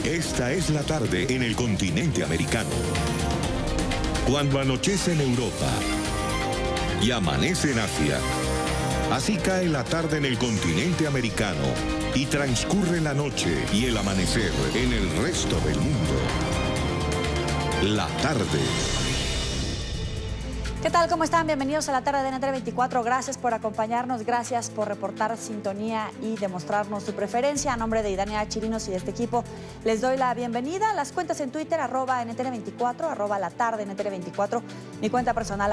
Esta es la tarde en el continente americano. Cuando anochece en Europa y amanece en Asia, así cae la tarde en el continente americano y transcurre la noche y el amanecer en el resto del mundo. La tarde. ¿Qué tal? ¿Cómo están? Bienvenidos a la tarde de NTN 24. Gracias por acompañarnos, gracias por reportar sintonía y demostrarnos su preferencia. A nombre de Idania Chirinos y de este equipo, les doy la bienvenida. Las cuentas en Twitter, @NTN24, @la tarde NTN24. Mi cuenta personal,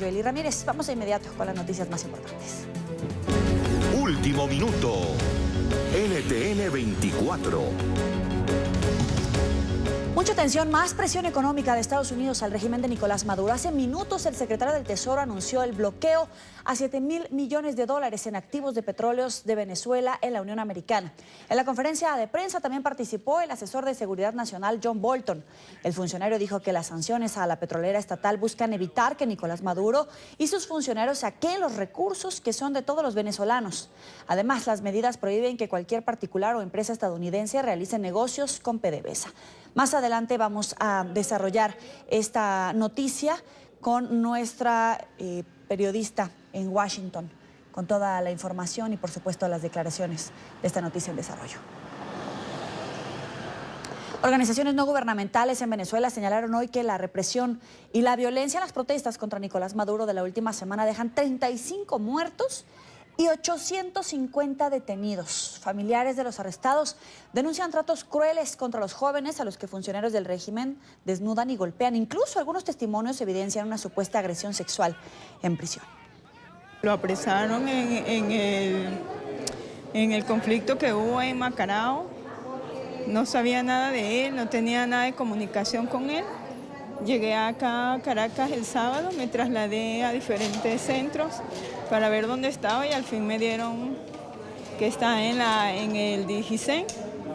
@Joely Ramírez. Vamos de inmediato con las noticias más importantes. Último minuto. NTN 24. Mucha tensión, más presión económica de Estados Unidos al régimen de Nicolás Maduro. Hace minutos el secretario del Tesoro anunció el bloqueo a $7,000 millones en activos de petróleos de Venezuela en la Unión Americana. En la conferencia de prensa también participó el asesor de Seguridad Nacional, John Bolton. El funcionario dijo que las sanciones a la petrolera estatal buscan evitar que Nicolás Maduro y sus funcionarios saqueen los recursos que son de todos los venezolanos. Además, las medidas prohíben que cualquier particular o empresa estadounidense realice negocios con PDVSA. Más adelante vamos a desarrollar esta noticia con nuestra periodista en Washington, con toda la información y por supuesto las declaraciones de esta noticia en desarrollo. Organizaciones no gubernamentales en Venezuela señalaron hoy que la represión y la violencia en las protestas contra Nicolás Maduro de la última semana dejan 35 muertos y 850 detenidos. Familiares de los arrestados denuncian tratos crueles contra los jóvenes a los que funcionarios del régimen desnudan y golpean. Incluso algunos testimonios evidencian una supuesta agresión sexual en prisión. Lo apresaron en el conflicto que hubo en Macarao. No sabía nada de él, no tenía nada de comunicación con él. Llegué acá a Caracas el sábado, me trasladé a diferentes centros para ver dónde estaba y al fin me dieron que está en el DIGISEN,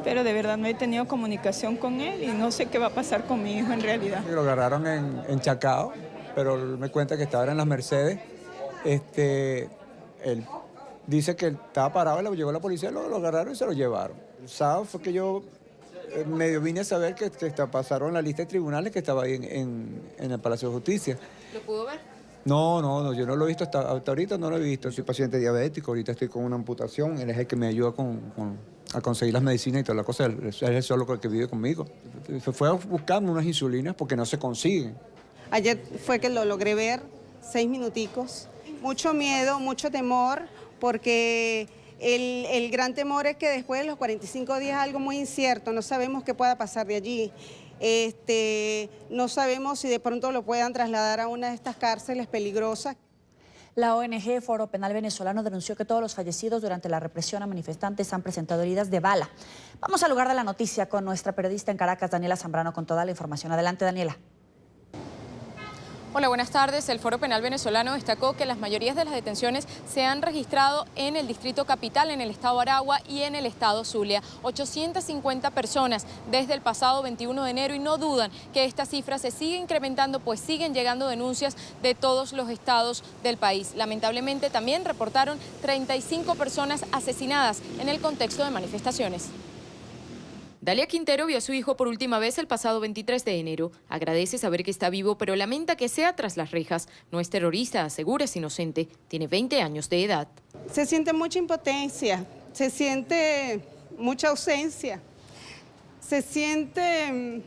pero de verdad no he tenido comunicación con él y no sé qué va a pasar con mi hijo en realidad. Lo agarraron en Chacao, pero me cuenta que estaba en las Mercedes. Él dice que estaba parado y lo llevó la policía, lo agarraron y se lo llevaron. El sábado fue que yo medio vine a saber que pasaron la lista de tribunales que estaba ahí en el Palacio de Justicia. ¿Lo pudo ver? No, yo no lo he visto hasta ahorita, no lo he visto. Soy paciente diabético, ahorita estoy con una amputación, él es el que me ayuda a conseguir las medicinas y toda la cosa, él es el solo el que vive conmigo. Se fue a buscarme unas insulinas porque no se consiguen. Ayer fue que lo logré ver, 6 minuticos. Mucho miedo, mucho temor, porque el gran temor es que después de los 45 días algo muy incierto, no sabemos qué pueda pasar de allí. No sabemos si de pronto lo puedan trasladar a una de estas cárceles peligrosas. La ONG Foro Penal Venezolano denunció que todos los fallecidos durante la represión a manifestantes han presentado heridas de bala. Vamos al lugar de la noticia con nuestra periodista en Caracas, Daniela Zambrano, con toda la información. Adelante, Daniela. Hola, buenas tardes. El Foro Penal Venezolano destacó que las mayorías de las detenciones se han registrado en el Distrito Capital, en el Estado Aragua y en el Estado Zulia. 850 personas desde el pasado 21 de enero y no dudan que esta cifra se sigue incrementando, pues siguen llegando denuncias de todos los estados del país. Lamentablemente también reportaron 35 personas asesinadas en el contexto de manifestaciones. Dalia Quintero vio a su hijo por última vez el pasado 23 de enero. Agradece saber que está vivo, pero lamenta que sea tras las rejas. No es terrorista, asegura es inocente. Tiene 20 años de edad. Se siente mucha impotencia, se siente mucha ausencia, se siente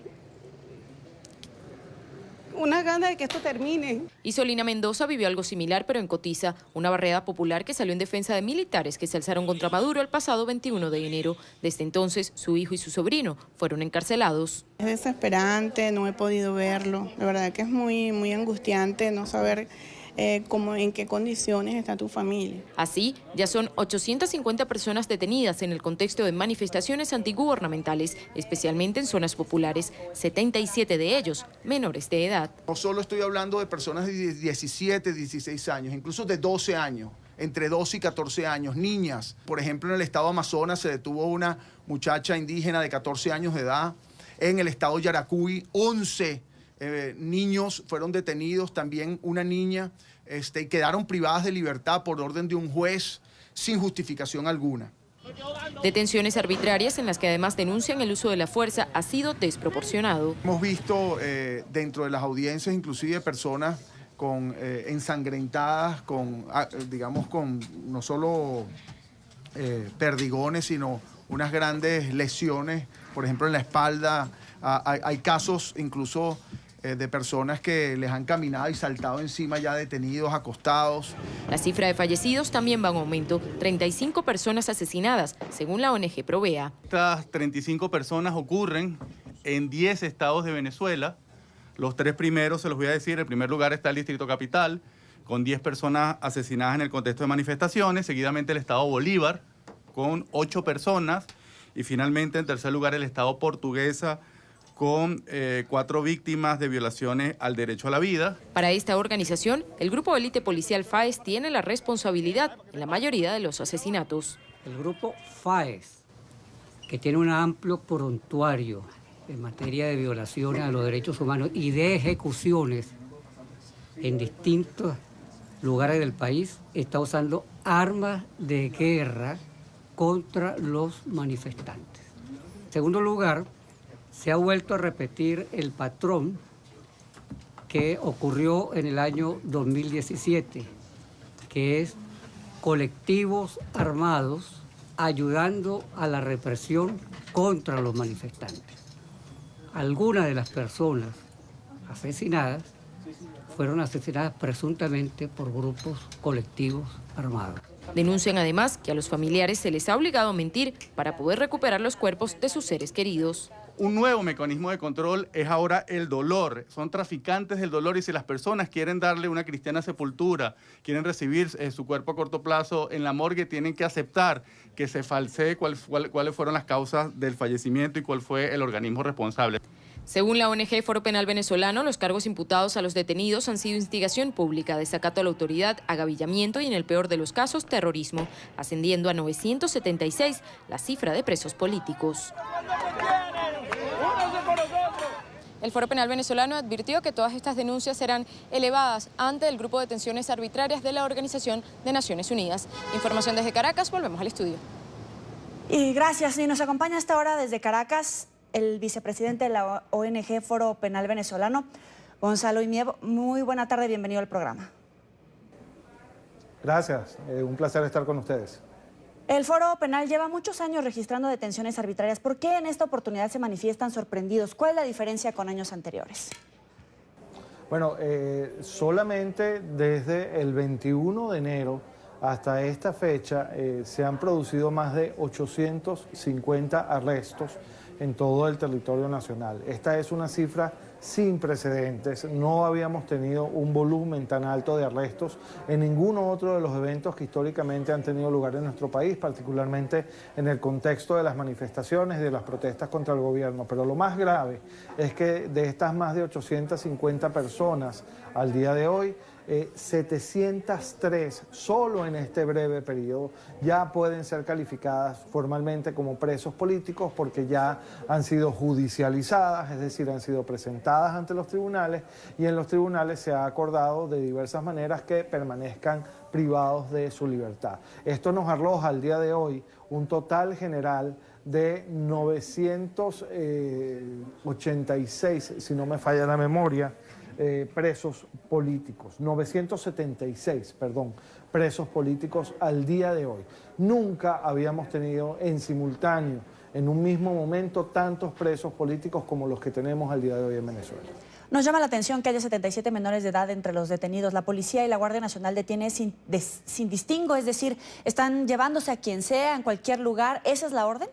una gana de que esto termine. Isolina Mendoza vivió algo similar, pero en Cotiza, una barriada popular que salió en defensa de militares que se alzaron contra Maduro el pasado 21 de enero. Desde entonces, su hijo y su sobrino fueron encarcelados. Es desesperante, no he podido verlo. La verdad que es muy angustiante no saber en qué condiciones está tu familia. Así, ya son 850 personas detenidas en el contexto de manifestaciones antigubernamentales, especialmente en zonas populares, 77 de ellos menores de edad. No solo estoy hablando de personas de 17, 16 años, incluso de 12 años, entre 12 y 14 años, niñas. Por ejemplo, en el estado Amazonas se detuvo una muchacha indígena de 14 años de edad. En el estado Yaracuy, 11 niños fueron detenidos, también una niña, y quedaron privadas de libertad por orden de un juez sin justificación alguna. Detenciones arbitrarias en las que además denuncian el uso de la fuerza ha sido desproporcionado. Hemos visto dentro de las audiencias inclusive personas ensangrentadas, digamos con no solo perdigones, sino unas grandes lesiones, por ejemplo en la espalda. Hay casos incluso de personas que les han caminado y saltado encima ya detenidos, acostados. La cifra de fallecidos también va en aumento, 35 personas asesinadas, según la ONG Provea. Estas 35 personas ocurren en 10 estados de Venezuela. Los 3 primeros se los voy a decir. En primer lugar está el Distrito Capital, con 10 personas asesinadas en el contexto de manifestaciones. Seguidamente el estado Bolívar, con 8 personas. Y finalmente, en tercer lugar, el estado Portuguesa, con 4 víctimas de violaciones al derecho a la vida. Para esta organización, el grupo élite policial FAES tiene la responsabilidad en la mayoría de los asesinatos. El grupo FAES, que tiene un amplio prontuario en materia de violaciones a los derechos humanos y de ejecuciones en distintos lugares del país, está usando armas de guerra contra los manifestantes. En segundo lugar, se ha vuelto a repetir el patrón que ocurrió en el año 2017, que es colectivos armados ayudando a la represión contra los manifestantes. Algunas de las personas asesinadas fueron asesinadas presuntamente por grupos colectivos armados. Denuncian además que a los familiares se les ha obligado a mentir para poder recuperar los cuerpos de sus seres queridos. Un nuevo mecanismo de control es ahora el dolor. Son traficantes del dolor y si las personas quieren darle una cristiana sepultura, quieren recibir su cuerpo a corto plazo en la morgue, tienen que aceptar que se falsee cuáles fueron las causas del fallecimiento y cuál fue el organismo responsable. Según la ONG Foro Penal Venezolano, los cargos imputados a los detenidos han sido instigación pública, desacato a la autoridad, agavillamiento y, en el peor de los casos, terrorismo, ascendiendo a 976 la cifra de presos políticos. El Foro Penal Venezolano advirtió que todas estas denuncias serán elevadas ante el grupo de detenciones arbitrarias de la Organización de Naciones Unidas. Información desde Caracas, volvemos al estudio. Y gracias, y nos acompaña hasta ahora desde Caracas el vicepresidente de la ONG Foro Penal Venezolano, Gonzalo Imiev. Muy buena tarde, bienvenido al programa. Gracias, un placer estar con ustedes. El Foro Penal lleva muchos años registrando detenciones arbitrarias. ¿Por qué en esta oportunidad se manifiestan sorprendidos? ¿Cuál es la diferencia con años anteriores? Bueno, solamente desde el 21 de enero hasta esta fecha se han producido más de 850 arrestos en todo el territorio nacional. Esta es una cifra sin precedentes. No habíamos tenido un volumen tan alto de arrestos en ninguno otro de los eventos que históricamente han tenido lugar en nuestro país, particularmente en el contexto de las manifestaciones y de las protestas contra el gobierno. Pero lo más grave es que de estas más de 850 personas al día de hoy, 703 solo en este breve periodo ya pueden ser calificadas formalmente como presos políticos porque ya han sido judicializadas, es decir, han sido presentadas ante los tribunales y en los tribunales se ha acordado de diversas maneras que permanezcan privados de su libertad. Esto nos arroja al día de hoy un total general de 986, si no me falla la memoria, presos políticos, 976, perdón, presos políticos al día de hoy. Nunca habíamos tenido en simultáneo, en un mismo momento, tantos presos políticos como los que tenemos al día de hoy en Venezuela. Nos llama la atención que haya 77 menores de edad entre los detenidos. La policía y la Guardia Nacional detienen sin distingo, es decir, están llevándose a quien sea, en cualquier lugar. ¿Esa es la orden?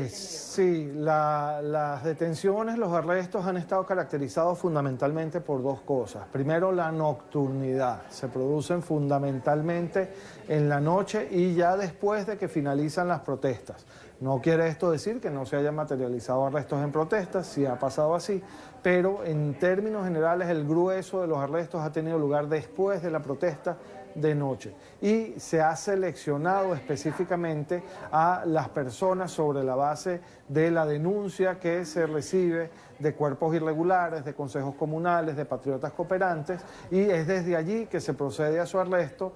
Sí, las detenciones, los arrestos han estado caracterizados fundamentalmente por dos cosas. Primero, la nocturnidad. Se producen fundamentalmente en la noche y ya después de que finalizan las protestas. No quiere esto decir que no se hayan materializado arrestos en protestas, sí ha pasado así, pero en términos generales el grueso de los arrestos ha tenido lugar después de la protesta de noche y se ha seleccionado específicamente a las personas sobre la base de la denuncia que se recibe de cuerpos irregulares, de consejos comunales, de patriotas cooperantes y es desde allí que se procede a su arresto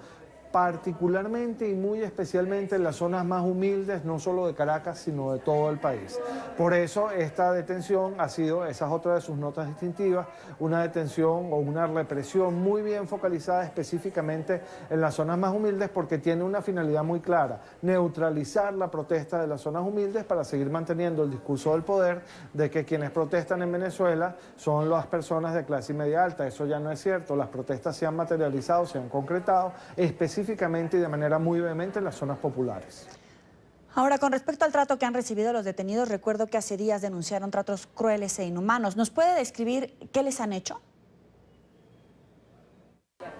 particularmente y muy especialmente en las zonas más humildes, no solo de Caracas, sino de todo el país. Por eso esta detención ha sido, esa es otra de sus notas distintivas, una detención o una represión muy bien focalizada específicamente en las zonas más humildes, porque tiene una finalidad muy clara: neutralizar la protesta de las zonas humildes para seguir manteniendo el discurso del poder de que quienes protestan en Venezuela son las personas de clase media alta. Eso ya no es cierto. Las protestas se han materializado, se han concretado específicamente y de manera muy vehemente en las zonas populares. Ahora, con respecto al trato que han recibido los detenidos, recuerdo que hace días denunciaron tratos crueles e inhumanos. ¿Nos puede describir qué les han hecho?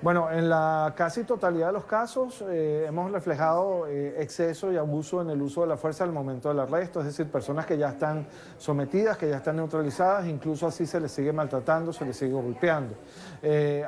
Bueno, en la casi totalidad de los casos hemos reflejado exceso y abuso en el uso de la fuerza al momento del arresto, es decir, personas que ya están sometidas, que ya están neutralizadas, incluso así se les sigue maltratando, se les sigue golpeando.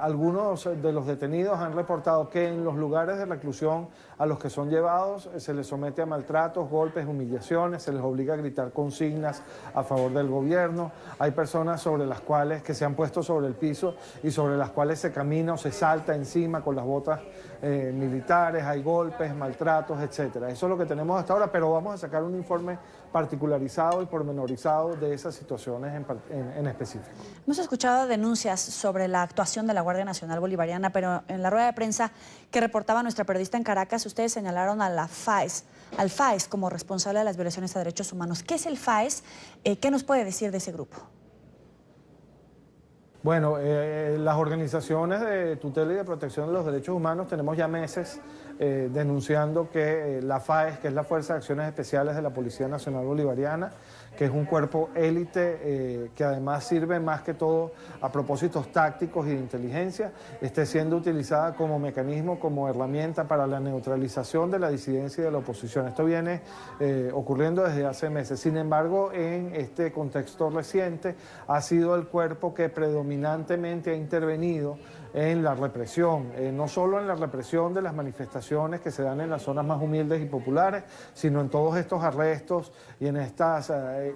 Algunos de los detenidos han reportado que en los lugares de reclusión a los que son llevados se les somete a maltratos, golpes, humillaciones, se les obliga a gritar consignas a favor del gobierno. Hay personas sobre las cuales que se han puesto sobre el piso y sobre las cuales se camina o se salta encima con las botas militares, hay golpes, maltratos, etcétera. Eso es lo que tenemos hasta ahora, pero vamos a sacar un informe particularizado y pormenorizado de esas situaciones en específico. Hemos escuchado denuncias sobre la actuación de la Guardia Nacional Bolivariana, pero en la rueda de prensa que reportaba nuestra periodista en Caracas, ustedes señalaron a al FAES como responsable de las violaciones a derechos humanos. ¿Qué es el FAES? ¿Qué nos puede decir de ese grupo? Bueno, las organizaciones de tutela y de protección de los derechos humanos tenemos ya meses denunciando que la FAES, que es la Fuerza de Acciones Especiales de la Policía Nacional Bolivariana, que es un cuerpo élite que además sirve más que todo a propósitos tácticos y de inteligencia, esté siendo utilizada como mecanismo, como herramienta para la neutralización de la disidencia y de la oposición. Esto viene ocurriendo desde hace meses. Sin embargo, en este contexto reciente ha sido el cuerpo que predominantemente ha intervenido en la represión, no solo en la represión de las manifestaciones que se dan en las zonas más humildes y populares, sino en todos estos arrestos y en estas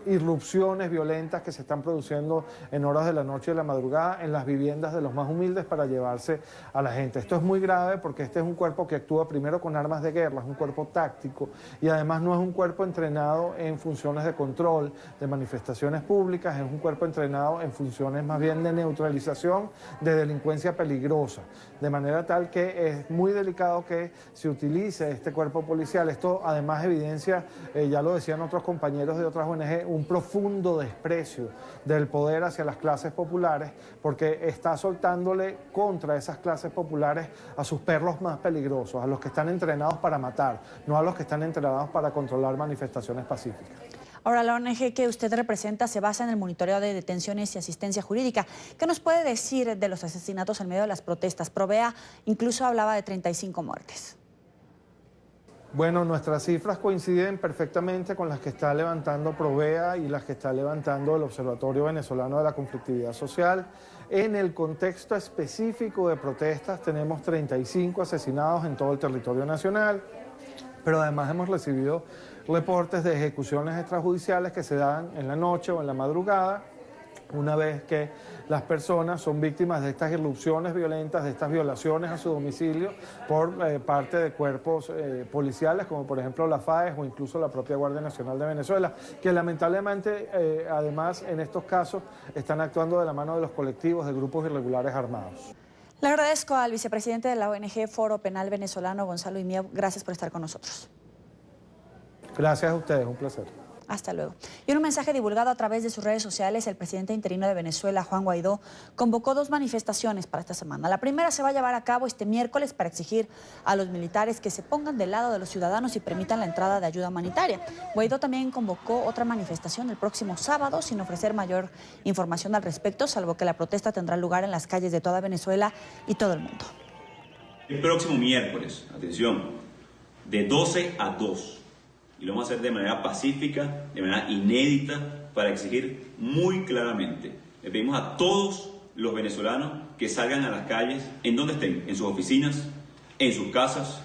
irrupciones violentas que se están produciendo en horas de la noche y de la madrugada en las viviendas de los más humildes para llevarse a la gente. Esto es muy grave porque este es un cuerpo que actúa primero con armas de guerra, es un cuerpo táctico y además no es un cuerpo entrenado en funciones de control de manifestaciones públicas, es un cuerpo entrenado en funciones más bien de neutralización de delincuencia peligrosa, de manera tal que es muy delicado que se utilice este cuerpo policial. Esto además evidencia, ya lo decían otros compañeros de otras ONG, un profundo desprecio del poder hacia las clases populares, porque está soltándole contra esas clases populares a sus perros más peligrosos, a los que están entrenados para matar, no a los que están entrenados para controlar manifestaciones pacíficas. Ahora, la ONG que usted representa se basa en el monitoreo de detenciones y asistencia jurídica. ¿Qué nos puede decir de los asesinatos en medio de las protestas? Provea incluso hablaba de 35 muertes. Bueno, nuestras cifras coinciden perfectamente con las que está levantando Provea y las que está levantando el Observatorio Venezolano de la Conflictividad Social. En el contexto específico de protestas tenemos 35 asesinados en todo el territorio nacional, pero además hemos recibido reportes de ejecuciones extrajudiciales que se dan en la noche o en la madrugada, una vez que las personas son víctimas de estas irrupciones violentas, de estas violaciones a su domicilio por parte de cuerpos policiales, como por ejemplo la FAES o incluso la propia Guardia Nacional de Venezuela, que lamentablemente además en estos casos están actuando de la mano de los colectivos de grupos irregulares armados. Le agradezco al vicepresidente de la ONG Foro Penal Venezolano, Gonzalo Imiev. Gracias por estar con nosotros. Gracias a ustedes, un placer. Hasta luego. Y en un mensaje divulgado a través de sus redes sociales, el presidente interino de Venezuela, Juan Guaidó, convocó 2 manifestaciones para esta semana. La primera se va a llevar a cabo este miércoles para exigir a los militares que se pongan del lado de los ciudadanos y permitan la entrada de ayuda humanitaria. Guaidó también convocó otra manifestación el próximo sábado, sin ofrecer mayor información al respecto, salvo que la protesta tendrá lugar en las calles de toda Venezuela y todo el mundo. El próximo miércoles, atención, de 12 a 2. Y lo vamos a hacer de manera pacífica, de manera inédita, para exigir muy claramente. Le pedimos a todos los venezolanos que salgan a las calles, en donde estén, en sus oficinas, en sus casas,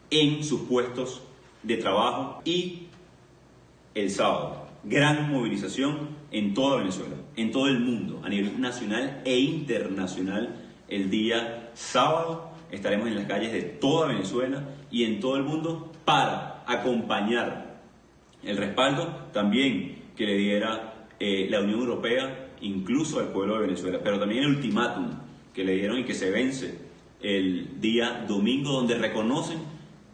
en sus puestos de trabajo. Y el sábado, gran movilización en toda Venezuela, en todo el mundo, a nivel nacional e internacional, el día sábado, estaremos en las calles de toda Venezuela y en todo el mundo para acompañar el respaldo también que le diera la Unión Europea, incluso al pueblo de Venezuela, pero también el ultimátum que le dieron y que se vence el día domingo, donde reconocen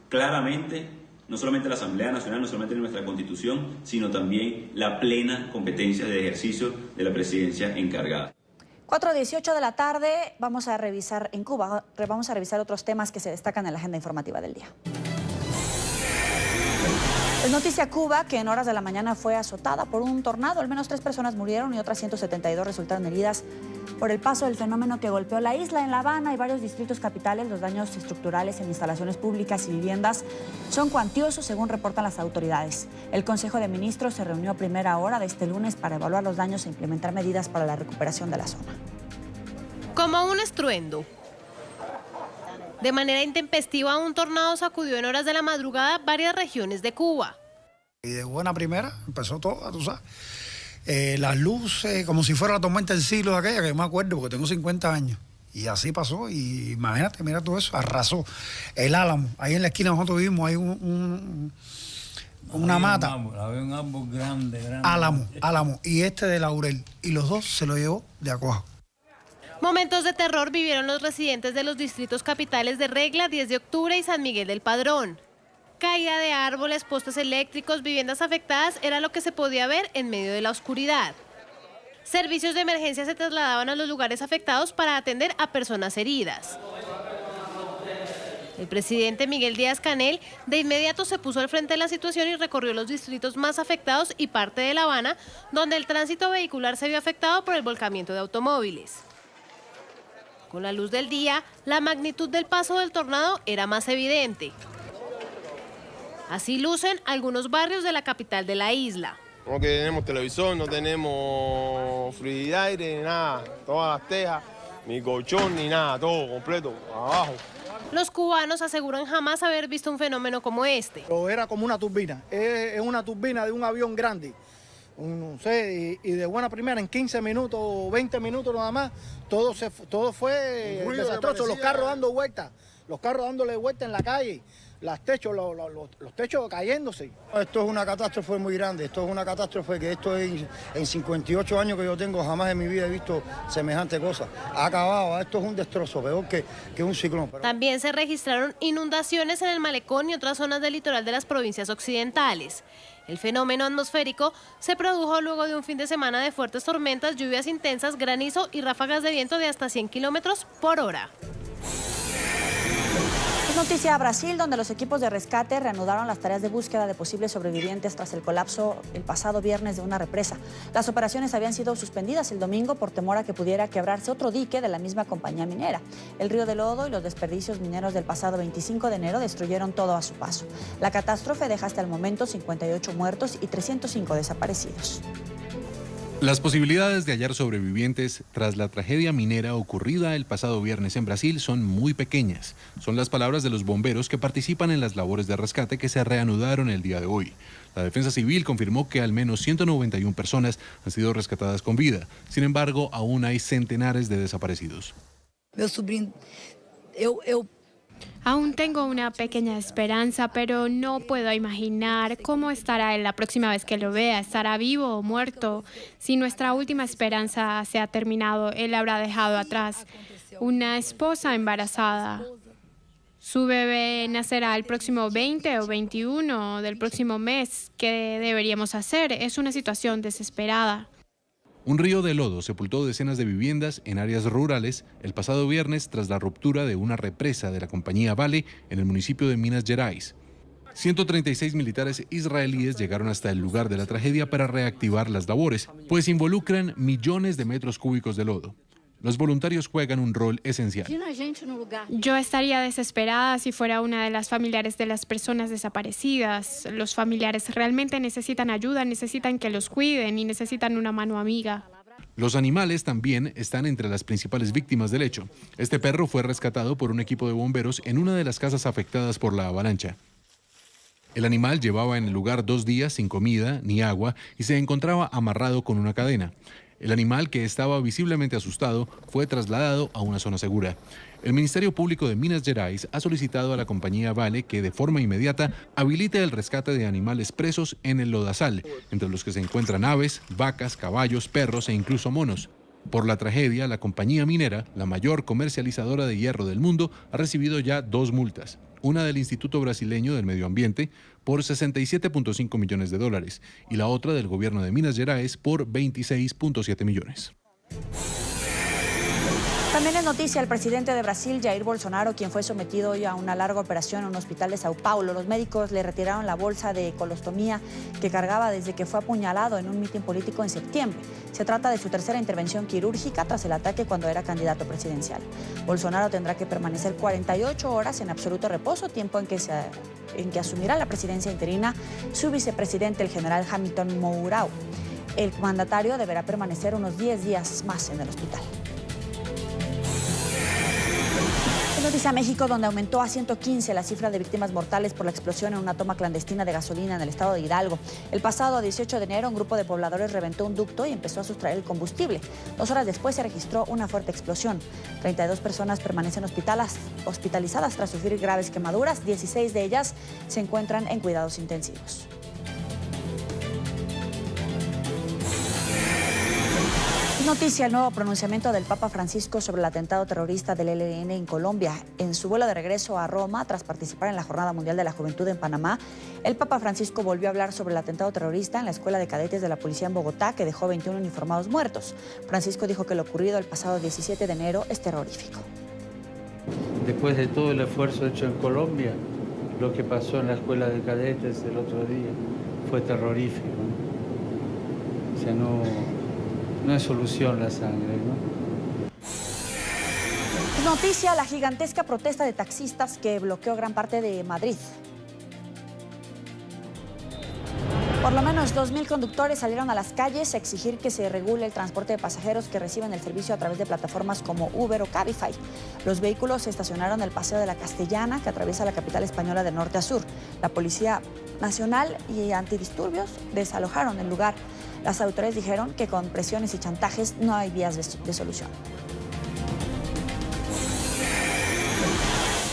claramente no solamente la Asamblea Nacional, no solamente nuestra Constitución, sino también la plena competencia de ejercicio de la presidencia encargada. 4:18 de la tarde, vamos a revisar en Cuba, vamos a revisar otros temas que se destacan en la agenda informativa del día. Es noticia Cuba, que en horas de la mañana fue azotada por un tornado. Al menos 3 personas murieron y otras 172 resultaron heridas por el paso del fenómeno que golpeó la isla. En La Habana y varios distritos capitales, los daños estructurales en instalaciones públicas y viviendas son cuantiosos, según reportan las autoridades. El Consejo de Ministros se reunió a primera hora de este lunes para evaluar los daños e implementar medidas para la recuperación de la zona. Como un estruendo. De manera intempestiva, un tornado sacudió en horas de la madrugada varias regiones de Cuba. Y de buena primera empezó todo, tú sabes. Las luces, como si fuera la tormenta del siglo de aquella, que me acuerdo porque tengo 50 años. Y así pasó, y imagínate, mira todo eso, arrasó. El Álamo, ahí en la esquina nosotros vivimos, hay una mata. Había un árbol grande. Álamo, y este de Laurel. Y los dos se lo llevó de acuajo. Momentos de terror vivieron los residentes de los distritos capitales de Regla, 10 de octubre y San Miguel del Padrón. Caída de árboles, postes eléctricos, viviendas afectadas era lo que se podía ver en medio de la oscuridad. Servicios de emergencia se trasladaban a los lugares afectados para atender a personas heridas. El presidente Miguel Díaz-Canel de inmediato se puso al frente de la situación y recorrió los distritos más afectados y parte de La Habana, donde el tránsito vehicular se vio afectado por el volcamiento de automóviles. Con la luz del día, la magnitud del paso del tornado era más evidente. Así lucen algunos barrios de la capital de la isla. No tenemos televisor, no tenemos frigidaire, ni nada, todas las tejas, ni colchón, ni nada, todo completo, abajo. Los cubanos aseguran jamás haber visto un fenómeno como este. Era como una turbina, es una turbina de un avión grande. No sé, y de buena primera, en 15 minutos o 20 minutos nada más, todo fue desastroso. Los carros dando vueltas, los carros dándole vueltas en la calle, los techos cayéndose. Esto es una catástrofe muy grande, esto es una catástrofe que en 58 años que yo tengo, jamás en mi vida he visto semejante cosa. Ha acabado, esto es un destrozo, peor que un ciclón. También se registraron inundaciones en el Malecón y otras zonas del litoral de las provincias occidentales. El fenómeno atmosférico se produjo luego de un fin de semana de fuertes tormentas, lluvias intensas, granizo y ráfagas de viento de hasta 100 kilómetros por hora. Noticia a Brasil, donde los equipos de rescate reanudaron las tareas de búsqueda de posibles sobrevivientes tras el colapso el pasado viernes de una represa. Las operaciones habían sido suspendidas el domingo por temor a que pudiera quebrarse otro dique de la misma compañía minera. El río de lodo y los desperdicios mineros del pasado 25 de enero destruyeron todo a su paso. La catástrofe deja hasta el momento 58 muertos y 305 desaparecidos. Las posibilidades de hallar sobrevivientes tras la tragedia minera ocurrida el pasado viernes en Brasil son muy pequeñas. Son las palabras de los bomberos que participan en las labores de rescate que se reanudaron el día de hoy. La Defensa Civil confirmó que al menos 191 personas han sido rescatadas con vida. Sin embargo, aún hay centenares de desaparecidos. Mi sobrino, Aún tengo una pequeña esperanza, pero no puedo imaginar cómo estará él la próxima vez que lo vea. ¿Estará vivo o muerto? Si nuestra última esperanza se ha terminado, él habrá dejado atrás una esposa embarazada. Su bebé nacerá el próximo 20 o 21 del próximo mes. ¿Qué deberíamos hacer? Es una situación desesperada. Un río de lodo sepultó decenas de viviendas en áreas rurales el pasado viernes tras la ruptura de una represa de la compañía Vale en el municipio de Minas Gerais. 136 militares israelíes llegaron hasta el lugar de la tragedia para reactivar las labores, pues involucran millones de metros cúbicos de lodo. Los voluntarios juegan un rol esencial. Yo estaría desesperada si fuera una de las familiares de las personas desaparecidas. Los familiares realmente necesitan ayuda, necesitan que los cuiden y necesitan una mano amiga. Los animales también están entre las principales víctimas del hecho. Este perro fue rescatado por un equipo de bomberos en una de las casas afectadas por la avalancha. El animal llevaba en el lugar 2 días sin comida ni agua y se encontraba amarrado con una cadena. El animal, que estaba visiblemente asustado, fue trasladado a una zona segura. El Ministerio Público de Minas Gerais ha solicitado a la compañía Vale que de forma inmediata habilite el rescate de animales presos en el lodazal, entre los que se encuentran aves, vacas, caballos, perros e incluso monos. Por la tragedia, la compañía minera, la mayor comercializadora de hierro del mundo, ha recibido ya 2 multas. Una del Instituto Brasileño del Medio Ambiente por $67.5 millones y la otra del gobierno de Minas Gerais por 26.7 millones. También es noticia el presidente de Brasil, Jair Bolsonaro, quien fue sometido hoy a una larga operación en un hospital de Sao Paulo. Los médicos le retiraron la bolsa de colostomía que cargaba desde que fue apuñalado en un mitin político en septiembre. Se trata de su tercera intervención quirúrgica tras el ataque cuando era candidato presidencial. Bolsonaro tendrá que permanecer 48 horas en absoluto reposo, tiempo en que asumirá la presidencia interina su vicepresidente, el general Hamilton Mourão. El mandatario deberá permanecer unos 10 días más en el hospital. Noticia México, donde aumentó a 115 la cifra de víctimas mortales por la explosión en una toma clandestina de gasolina en el estado de Hidalgo. El pasado 18 de enero, un grupo de pobladores reventó un ducto y empezó a sustraer el combustible. 2 horas después se registró una fuerte explosión. 32 personas permanecen hospitalizadas tras sufrir graves quemaduras. 16 de ellas se encuentran en cuidados intensivos. Noticia: el nuevo pronunciamiento del Papa Francisco sobre el atentado terrorista del ELN en Colombia. En su vuelo de regreso a Roma, tras participar en la Jornada Mundial de la Juventud en Panamá, el Papa Francisco volvió a hablar sobre el atentado terrorista en la Escuela de Cadetes de la Policía en Bogotá, que dejó 21 uniformados muertos. Francisco dijo que lo ocurrido el pasado 17 de enero es terrorífico. Después de todo el esfuerzo hecho en Colombia, lo que pasó en la Escuela de Cadetes el otro día fue terrorífico. O sea, no es solución la sangre, ¿no? Noticia: la gigantesca protesta de taxistas que bloqueó gran parte de Madrid. Por lo menos 2.000 conductores salieron a las calles a exigir que se regule el transporte de pasajeros que reciben el servicio a través de plataformas como Uber o Cabify. Los vehículos se estacionaron en el Paseo de la Castellana, que atraviesa la capital española de norte a sur. La Policía Nacional y antidisturbios desalojaron el lugar. Las autoridades dijeron que con presiones y chantajes no hay vías de solución.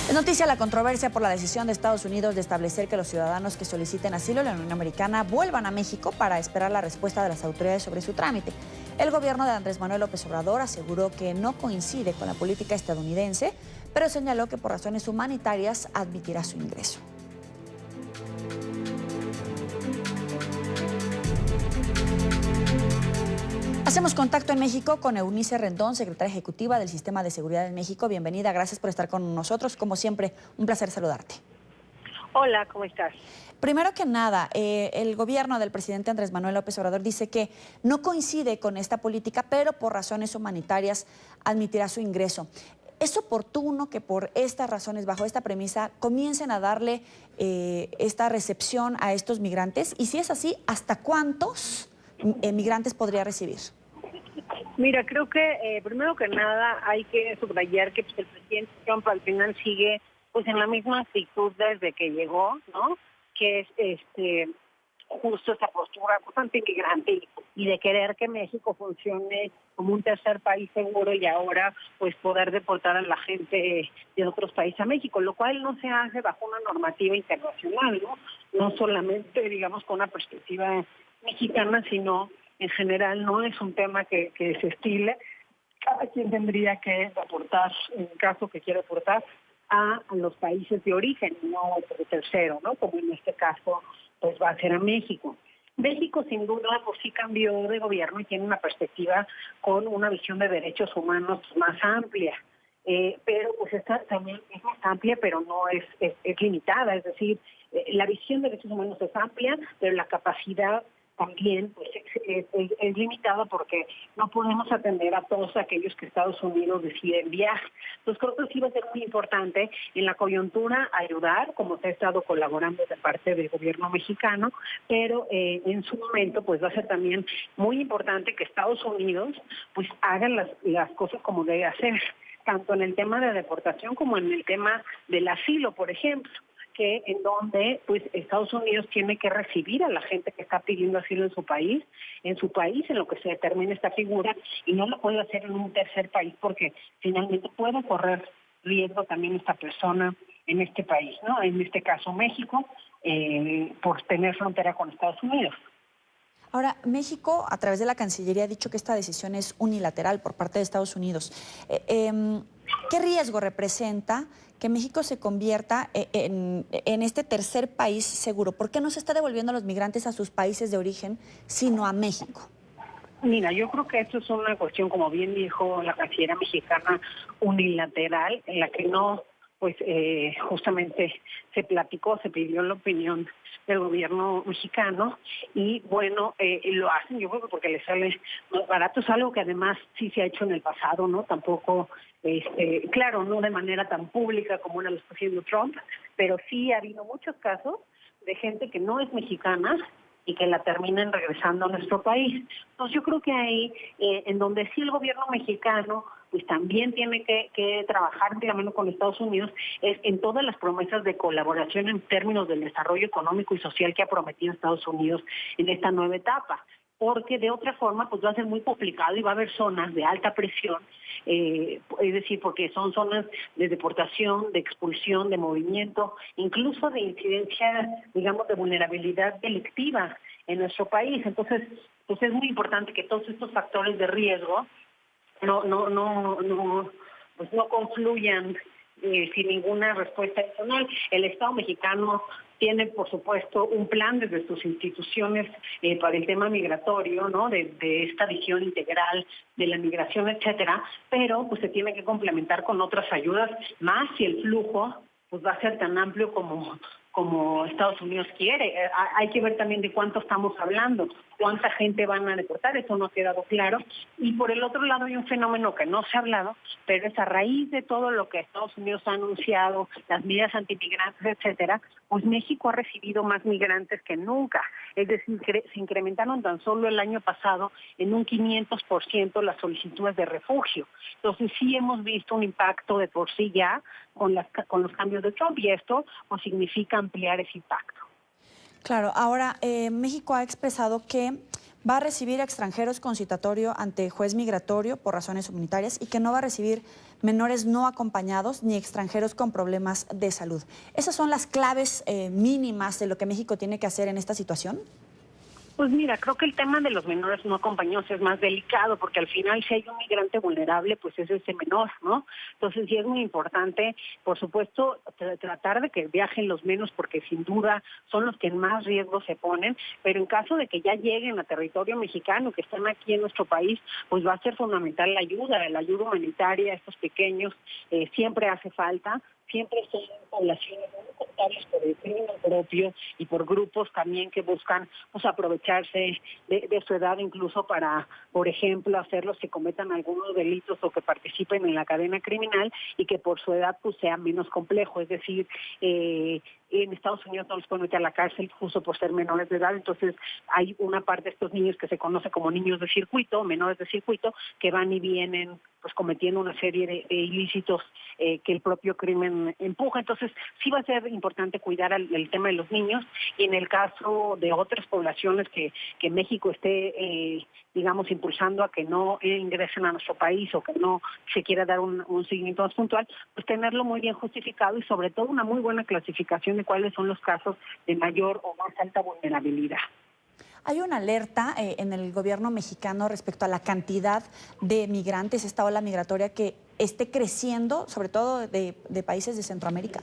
Es noticia la controversia por la decisión de Estados Unidos de establecer que los ciudadanos que soliciten asilo en la Unión Americana vuelvan a México para esperar la respuesta de las autoridades sobre su trámite. El gobierno de Andrés Manuel López Obrador aseguró que no coincide con la política estadounidense, pero señaló que por razones humanitarias admitirá su ingreso. Hacemos contacto en México con Eunice Rendón, secretaria ejecutiva del Sistema de Seguridad en México. Bienvenida, gracias por estar con nosotros. Como siempre, un placer saludarte. Hola, ¿cómo estás? Primero que nada, el gobierno del presidente Andrés Manuel López Obrador dice que no coincide con esta política, pero por razones humanitarias admitirá su ingreso. ¿Es oportuno que por estas razones, bajo esta premisa, comiencen a darle esta recepción a estos migrantes? Y si es así, ¿hasta cuántos migrantes podría recibir? Mira, creo que primero que nada hay que subrayar que el presidente Trump al final sigue pues en la misma actitud desde que llegó, ¿no? Que es justo esta postura bastante inmigrante y de querer que México funcione como un tercer país seguro y ahora pues poder deportar a la gente de otros países a México, lo cual no se hace bajo una normativa internacional, ¿no? No solamente, digamos, con una perspectiva mexicana, sino en general no es un tema que se estile. Cada quien tendría que deportar, en caso que quiera deportar, a los países de origen, no de tercero, ¿no? Como en este caso pues va a ser a México. México sin duda pues sí cambió de gobierno y tiene una perspectiva con una visión de derechos humanos más amplia. Pero pues esta también es más amplia, pero no es limitada, es decir, la visión de derechos humanos es amplia, pero la capacidad también pues, es limitada porque no podemos atender a todos aquellos que Estados Unidos decide enviar. Entonces creo que sí va a ser muy importante en la coyuntura ayudar, como se ha estado colaborando de parte del gobierno mexicano, pero en su momento pues va a ser también muy importante que Estados Unidos pues hagan las cosas como debe hacer, tanto en el tema de deportación como en el tema del asilo, por ejemplo. que en donde pues Estados Unidos tiene que recibir a la gente que está pidiendo asilo en su país, en lo que se determine esta figura, y no lo puede hacer en un tercer país porque finalmente puede correr riesgo también esta persona en este país, ¿no? En este caso México, por tener frontera con Estados Unidos. Ahora, México, a través de la Cancillería, ha dicho que esta decisión es unilateral por parte de Estados Unidos. ¿Qué riesgo representa que México se convierta en este tercer país seguro? ¿Por qué no se está devolviendo a los migrantes a sus países de origen, sino a México? Mira, yo creo que esto es una cuestión, como bien dijo la canciller mexicana, unilateral, en la que no, pues justamente se platicó, se pidió la opinión del gobierno mexicano y bueno, lo hacen yo creo que porque les sale más barato. Es algo que además sí se ha hecho en el pasado, ¿no? Tampoco, claro, no de manera tan pública como ahora lo está haciendo Trump, pero sí ha habido muchos casos de gente que no es mexicana y que la terminan regresando a nuestro país. Entonces yo creo que ahí, en donde sí el gobierno mexicano pues también tiene que trabajar de la mano con Estados Unidos, es en todas las promesas de colaboración en términos del desarrollo económico y social que ha prometido Estados Unidos en esta nueva etapa. Porque de otra forma pues va a ser muy complicado y va a haber zonas de alta presión, es decir, porque son zonas de deportación, de expulsión, de movimiento, incluso de incidencia, digamos, de vulnerabilidad delictiva en nuestro país. Entonces, pues es muy importante que todos estos factores de riesgo no confluyan sin ninguna respuesta adicional. El Estado mexicano tiene, por supuesto, un plan desde sus instituciones para el tema migratorio, ¿no? De esta visión integral de la migración, etcétera, pero pues se tiene que complementar con otras ayudas, más si el flujo pues va a ser tan amplio como Estados Unidos quiere. Hay que ver también de cuánto estamos hablando, cuánta gente van a deportar, eso no ha quedado claro. Y por el otro lado hay un fenómeno que no se ha hablado, pero es a raíz de todo lo que Estados Unidos ha anunciado, las medidas antimigrantes, etcétera, pues México ha recibido más migrantes que nunca. Es decir, se incrementaron tan solo el año pasado en un 500% las solicitudes de refugio. Entonces sí hemos visto un impacto de por sí ya con los cambios de Trump y esto pues significa ampliar ese impacto. Claro, ahora México ha expresado que va a recibir a extranjeros con citatorio ante juez migratorio por razones humanitarias y que no va a recibir menores no acompañados ni extranjeros con problemas de salud. ¿Esas son las claves mínimas de lo que México tiene que hacer en esta situación? Pues mira, creo que el tema de los menores no acompañados es más delicado porque al final si hay un migrante vulnerable, pues es ese menor, ¿no? Entonces sí es muy importante, por supuesto, tratar de que viajen los menos porque sin duda son los que en más riesgo se ponen, pero en caso de que ya lleguen a territorio mexicano, que están aquí en nuestro país, pues va a ser fundamental la ayuda humanitaria a estos pequeños, siempre hace falta. Siempre son poblaciones muy contables por el crimen propio y por grupos también que buscan pues aprovecharse de su edad incluso para, por ejemplo, hacerlos que cometan algunos delitos o que participen en la cadena criminal y que por su edad pues sea menos complejo. Es decir, en Estados Unidos no los pueden meter a la cárcel justo por ser menores de edad, entonces hay una parte de estos niños que se conoce como niños de circuito, menores de circuito, que van y vienen pues cometiendo una serie de ilícitos que el propio crimen empuja. Entonces sí va a ser importante cuidar el tema de los niños y en el caso de otras poblaciones que México esté, digamos, impulsando a que no ingresen a nuestro país o que no se quiera dar un seguimiento más puntual, pues tenerlo muy bien justificado y sobre todo una muy buena clasificación de cuáles son los casos de mayor o más alta vulnerabilidad. Hay una alerta en el gobierno mexicano respecto a la cantidad de migrantes, esta ola migratoria que esté creciendo, sobre todo de países de Centroamérica.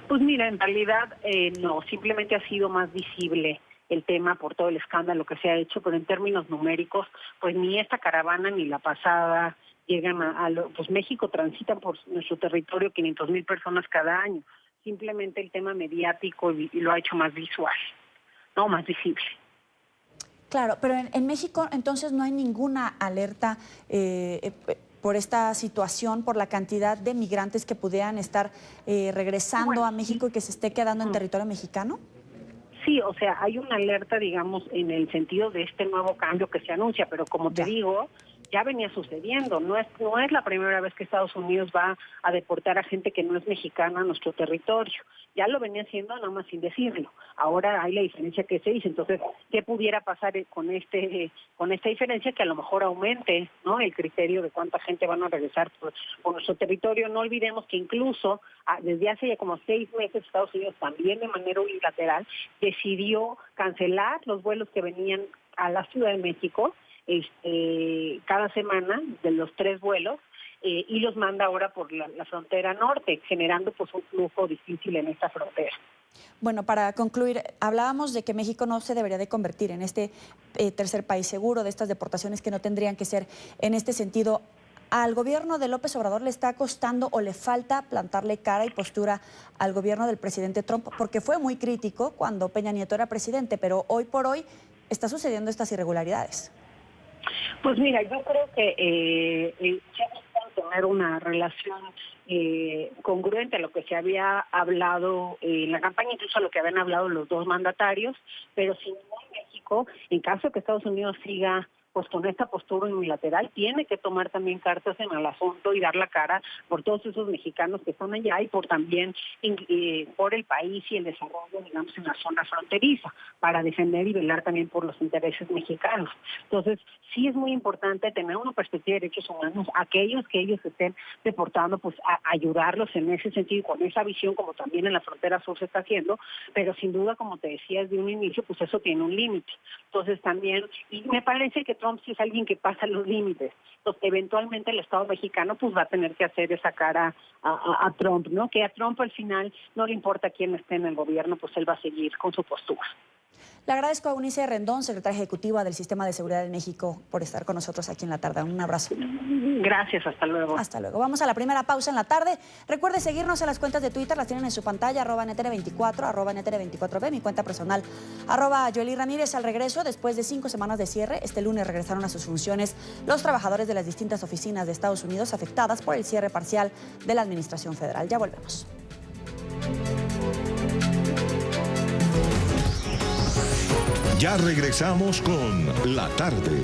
Pues mira, en realidad no, simplemente ha sido más visible el tema por todo el escándalo que se ha hecho, pero en términos numéricos, pues ni esta caravana ni la pasada llegan pues México transita por nuestro territorio 500,000 personas cada año. Simplemente el tema mediático y lo ha hecho más visual, no más visible. Claro, pero en México entonces no hay ninguna alerta por esta situación, por la cantidad de migrantes que pudieran estar regresando a México y que se esté quedando en territorio mexicano. Sí, o sea, hay una alerta, digamos, en el sentido de este nuevo cambio que se anuncia, pero como te digo, ya venía sucediendo. No es la primera vez que Estados Unidos va a deportar a gente que no es mexicana a nuestro territorio. Ya lo venía haciendo, nada más sin decirlo. Ahora hay la diferencia que se dice. Entonces, ¿qué pudiera pasar con esta diferencia? Que a lo mejor aumente, ¿no?, el criterio de cuánta gente van a regresar por nuestro territorio. No olvidemos que incluso desde hace ya como 6 meses Estados Unidos también de manera unilateral decidió cancelar los vuelos que venían a la Ciudad de México cada semana, de los 3 vuelos, y los manda ahora por la frontera norte, generando pues un flujo difícil en esta frontera. Bueno, para concluir, hablábamos de que México no se debería de convertir en este tercer país seguro, de estas deportaciones que no tendrían que ser en este sentido. ¿Al gobierno de López Obrador le está costando o le falta plantarle cara y postura al gobierno del presidente Trump? Porque fue muy crítico cuando Peña Nieto era presidente, pero hoy por hoy está sucediendo estas irregularidades. Pues mira, yo creo que ya necesitan tener una relación congruente a lo que se había hablado en la campaña, incluso a lo que habían hablado los 2 mandatarios, pero sin duda México, en caso de que Estados Unidos siga pues con esta postura unilateral, tiene que tomar también cartas en el asunto y dar la cara por todos esos mexicanos que están allá y por también por el país y el desarrollo, digamos, en la zona fronteriza, para defender y velar también por los intereses mexicanos. Entonces, sí es muy importante tener una perspectiva de derechos humanos, aquellos que ellos estén deportando, pues a ayudarlos en ese sentido, con esa visión, como también en la frontera sur se está haciendo, pero sin duda, como te decía desde un inicio, pues eso tiene un límite. Entonces también, y me parece que Trump sí es alguien que pasa los límites. Entonces, eventualmente el Estado mexicano pues va a tener que hacer esa cara a Trump, ¿no? Que a Trump al final no le importa quién esté en el gobierno, pues él va a seguir con su postura. Le agradezco a Eunice Rendón, secretaria ejecutiva del Sistema de Seguridad de México, por estar con nosotros aquí en la tarde. Un abrazo. Gracias, hasta luego. Hasta luego. Vamos a la primera pausa en la tarde. Recuerde seguirnos en las cuentas de Twitter, las tienen en su pantalla, @NTN24, @NTN24B, mi cuenta personal, @Joely Ramírez. Al regreso, después de 5 semanas de cierre, este lunes regresaron a sus funciones los trabajadores de las distintas oficinas de Estados Unidos afectadas por el cierre parcial de la Administración Federal. Ya volvemos. Ya regresamos con La Tarde.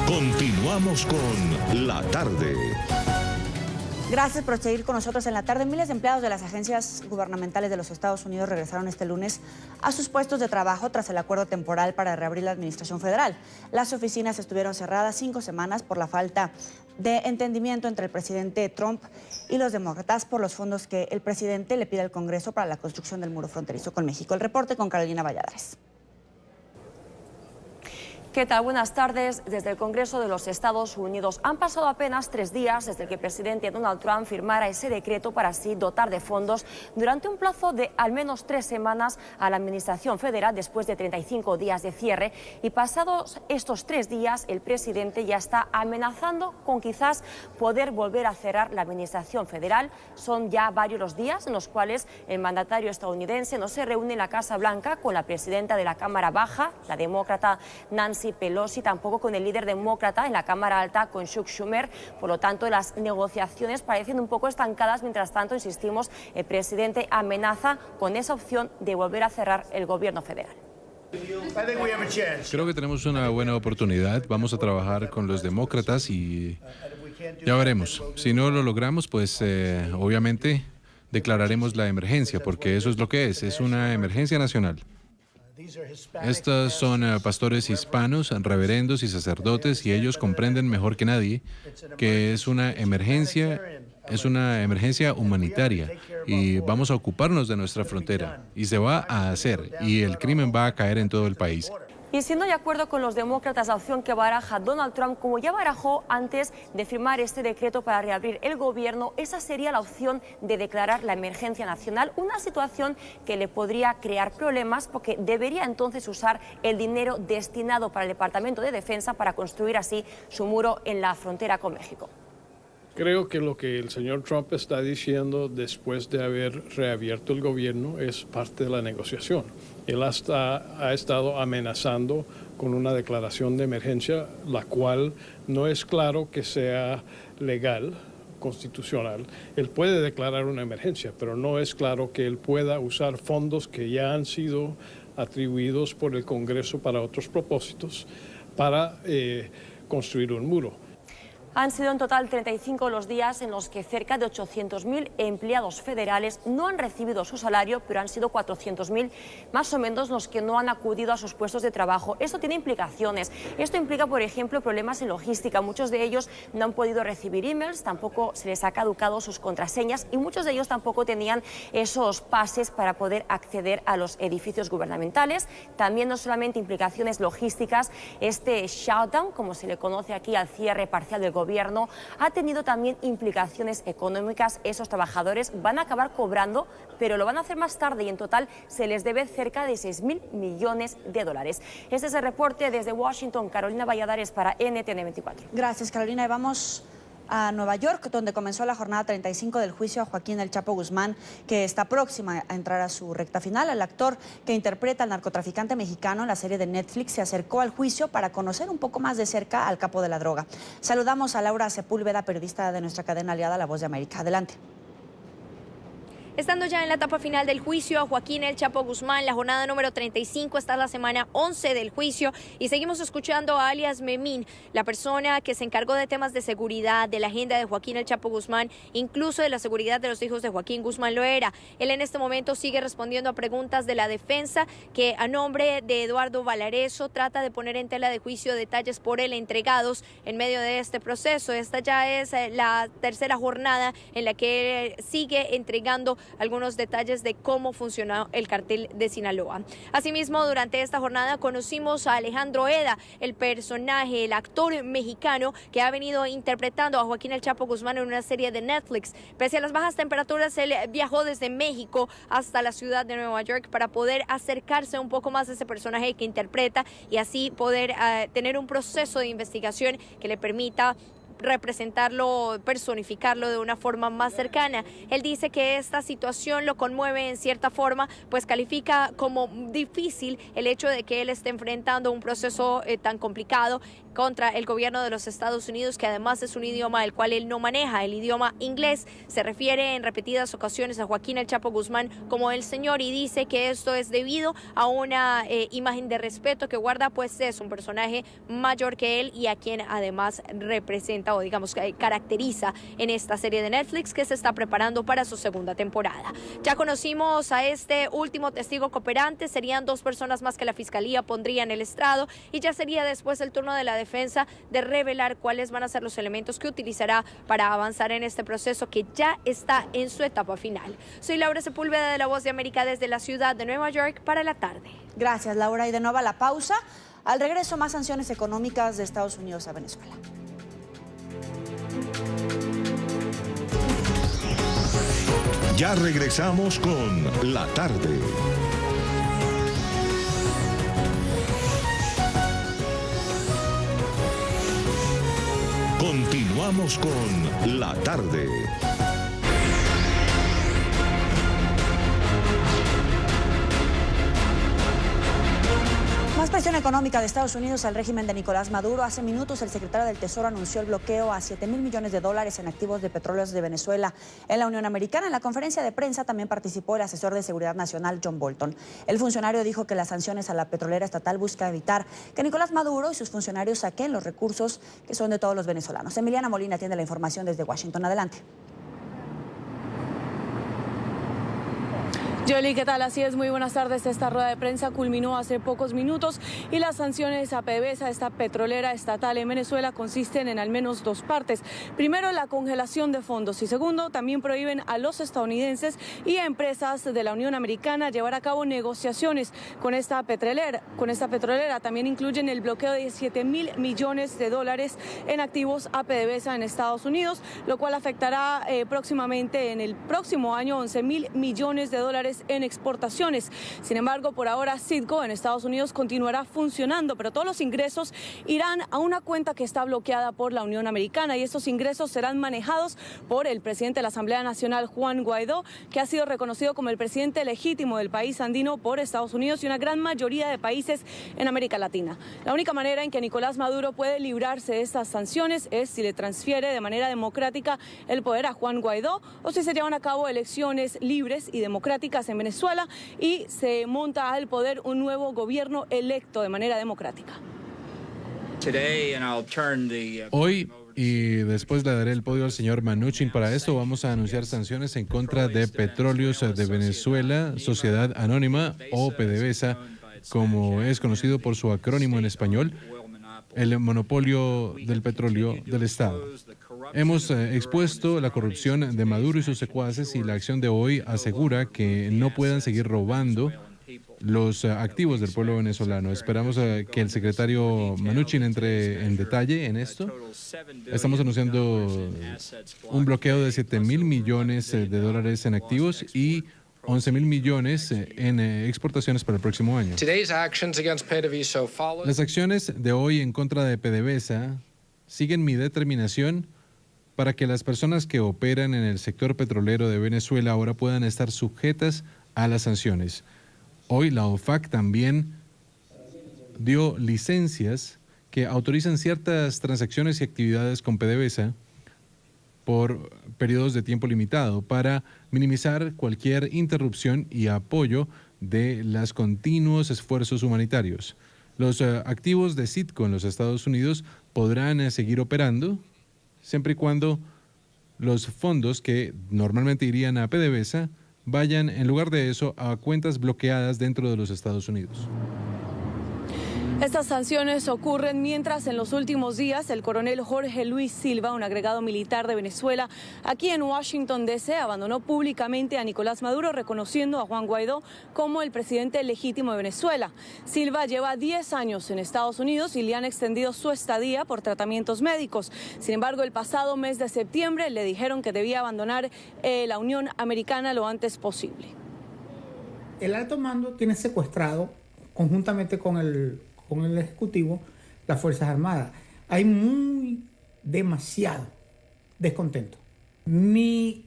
Continuamos con La Tarde. Gracias por seguir con nosotros en la tarde. Miles de empleados de las agencias gubernamentales de los Estados Unidos regresaron este lunes a sus puestos de trabajo tras el acuerdo temporal para reabrir la Administración Federal. Las oficinas estuvieron cerradas 5 semanas por la falta de entendimiento entre el presidente Trump y los demócratas por los fondos que el presidente le pide al Congreso para la construcción del muro fronterizo con México. El reporte con Carolina Valladares. ¿Qué tal? Buenas tardes. Desde el Congreso de los Estados Unidos han pasado apenas 3 días desde que el presidente Donald Trump firmara ese decreto para así dotar de fondos durante un plazo de al menos 3 semanas a la Administración Federal después de 35 días de cierre. Y pasados estos 3 días, el presidente ya está amenazando con quizás poder volver a cerrar la Administración Federal. Son ya varios los días en los cuales el mandatario estadounidense no se reúne en la Casa Blanca con la presidenta de la Cámara Baja, la demócrata Nancy Pelosi, tampoco con el líder demócrata en la Cámara Alta, con Chuck Schumer. Por lo tanto, las negociaciones parecen un poco estancadas. Mientras tanto, insistimos, el presidente amenaza con esa opción de volver a cerrar el gobierno federal. Creo que tenemos una buena oportunidad. Vamos a trabajar con los demócratas y ya veremos. Si no lo logramos, pues obviamente declararemos la emergencia, porque eso es lo que es una emergencia nacional. Estos son pastores hispanos, reverendos y sacerdotes, y ellos comprenden mejor que nadie que es una emergencia humanitaria, y vamos a ocuparnos de nuestra frontera, y se va a hacer, y el crimen va a caer en todo el país. Y siendo de acuerdo con los demócratas la opción que baraja Donald Trump, como ya barajó antes de firmar este decreto para reabrir el gobierno, esa sería la opción de declarar la emergencia nacional, una situación que le podría crear problemas porque debería entonces usar el dinero destinado para el Departamento de Defensa para construir así su muro en la frontera con México. Creo que lo que el señor Trump está diciendo después de haber reabierto el gobierno es parte de la negociación. Él ha estado amenazando con una declaración de emergencia, la cual no es claro que sea legal constitucional, él puede declarar una emergencia, pero no es claro que él pueda usar fondos que ya han sido atribuidos por el Congreso para otros propósitos para construir un muro. Han sido en total 35 los días en los que cerca de 800.000 empleados federales no han recibido su salario, pero han sido 400.000 más o menos los que no han acudido a sus puestos de trabajo. Esto tiene implicaciones. Esto implica, por ejemplo, problemas en logística. Muchos de ellos no han podido recibir emails, tampoco se les ha caducado sus contraseñas y muchos de ellos tampoco tenían esos pases para poder acceder a los edificios gubernamentales. También no solamente implicaciones logísticas, este shutdown, como se le conoce aquí al cierre parcial del gobierno, ha tenido también implicaciones económicas. Esos trabajadores van a acabar cobrando, pero lo van a hacer más tarde y en total se les debe cerca de 6.000 millones de dólares. Este es el reporte desde Washington. Carolina Valladares para NTN 24. Gracias, Carolina. Y vamos a Nueva York, donde comenzó la jornada 35 del juicio a Joaquín El Chapo Guzmán, que está próxima a entrar a su recta final. El actor que interpreta al narcotraficante mexicano en la serie de Netflix se acercó al juicio para conocer un poco más de cerca al capo de la droga. Saludamos a Laura Sepúlveda, periodista de nuestra cadena aliada La Voz de América. Adelante. Estando ya en la etapa final del juicio a Joaquín El Chapo Guzmán, la jornada número 35, está la semana 11 del juicio y seguimos escuchando a alias Memín, la persona que se encargó de temas de seguridad, de la agenda de Joaquín El Chapo Guzmán, incluso de la seguridad de los hijos de Joaquín Guzmán Loera. Él en este momento sigue respondiendo a preguntas de la defensa, que a nombre de Eduardo Valareso trata de poner en tela de juicio detalles por él entregados en medio de este proceso. Esta ya es la tercera jornada en la que él sigue entregando algunos detalles de cómo funcionó el cartel de Sinaloa. Asimismo, durante esta jornada conocimos a Alejandro Eda, el personaje, el actor mexicano que ha venido interpretando a Joaquín El Chapo Guzmán en una serie de Netflix. Pese a las bajas temperaturas, él viajó desde México hasta la ciudad de Nueva York para poder acercarse un poco más a ese personaje que interpreta y así poder tener un proceso de investigación que le permita representarlo, personificarlo de una forma más cercana. Él dice que esta situación lo conmueve en cierta forma, pues califica como difícil el hecho de que él esté enfrentando un proceso tan complicado contra el gobierno de los Estados Unidos, que además es un idioma el cual él no maneja, el idioma inglés. Se refiere en repetidas ocasiones a Joaquín El Chapo Guzmán como el señor y dice que esto es debido a una imagen de respeto que guarda, pues es un personaje mayor que él y a quien además representa o digamos caracteriza en esta serie de Netflix que se está preparando para su segunda temporada. Ya conocimos a este último testigo cooperante, serían 2 personas más que la fiscalía pondría en el estrado y ya sería después el turno de la defensa de revelar cuáles van a ser los elementos que utilizará para avanzar en este proceso que ya está en su etapa final. Soy Laura Sepúlveda de La Voz de América desde la ciudad de Nueva York para la tarde. Gracias, Laura. Y de nuevo a la pausa. Al regreso, más sanciones económicas de Estados Unidos a Venezuela. Ya regresamos con La Tarde. Continuamos con La Tarde. Más presión económica de Estados Unidos al régimen de Nicolás Maduro. Hace minutos el secretario del Tesoro anunció el bloqueo a $7.000 millones en activos de petróleos de Venezuela en la Unión Americana. En la conferencia de prensa también participó el asesor de Seguridad Nacional, John Bolton. El funcionario dijo que las sanciones a la petrolera estatal buscan evitar que Nicolás Maduro y sus funcionarios saquen los recursos que son de todos los venezolanos. Emiliana Molina tiene la información desde Washington. Adelante. Yoli, ¿qué tal? Así es, muy buenas tardes. Esta rueda de prensa culminó hace pocos minutos y las sanciones a PDVSA, esta petrolera estatal en Venezuela, consisten en al menos 2 partes. Primero, la congelación de fondos y segundo, también prohíben a los estadounidenses y a empresas de la Unión Americana llevar a cabo negociaciones con esta petrolera. También incluyen el bloqueo de $7.000 millones en activos a PDVSA en Estados Unidos, lo cual afectará próximamente en el próximo año $11.000 millones dólares en exportaciones. Sin embargo, por ahora Citgo en Estados Unidos continuará funcionando, pero todos los ingresos irán a una cuenta que está bloqueada por la Unión Americana y estos ingresos serán manejados por el presidente de la Asamblea Nacional, Juan Guaidó, que ha sido reconocido como el presidente legítimo del país andino por Estados Unidos y una gran mayoría de países en América Latina. La única manera en que Nicolás Maduro puede librarse de estas sanciones es si le transfiere de manera democrática el poder a Juan Guaidó o si se llevan a cabo elecciones libres y democráticas en Venezuela y se monta al poder un nuevo gobierno electo de manera democrática. Hoy, y después le daré el podio al señor Mnuchin, para esto vamos a anunciar sanciones en contra de Petróleos de Venezuela, Sociedad Anónima o PDVSA, como es conocido por su acrónimo en español, el monopolio del petróleo del Estado. Hemos expuesto la corrupción de Maduro y sus secuaces y la acción de hoy asegura que no puedan seguir robando los activos del pueblo venezolano. Esperamos que el secretario Mnuchin entre en detalle en esto. Estamos anunciando un bloqueo de 7.000 millones de dólares en activos y 11.000 millones en exportaciones para el próximo año. Las acciones de hoy en contra de PDVSA siguen mi determinación para que las personas que operan en el sector petrolero de Venezuela ahora puedan estar sujetas a las sanciones. Hoy la OFAC también dio licencias que autorizan ciertas transacciones y actividades con PDVSA por periodos de tiempo limitado para minimizar cualquier interrupción y apoyo de los continuos esfuerzos humanitarios. Los activos de Citgo en los Estados Unidos podrán seguir operando siempre y cuando los fondos que normalmente irían a PDVSA vayan, en lugar de eso, a cuentas bloqueadas dentro de los Estados Unidos. Estas sanciones ocurren mientras en los últimos días el coronel Jorge Luis Silva, un agregado militar de Venezuela, aquí en Washington, D.C., abandonó públicamente a Nicolás Maduro, reconociendo a Juan Guaidó como el presidente legítimo de Venezuela. Silva lleva 10 años en Estados Unidos y le han extendido su estadía por tratamientos médicos. Sin embargo, el pasado mes de septiembre le dijeron que debía abandonar la Unión Americana lo antes posible. El alto mando tiene secuestrado, conjuntamente con el Ejecutivo, las Fuerzas Armadas. Hay demasiado descontento. Mi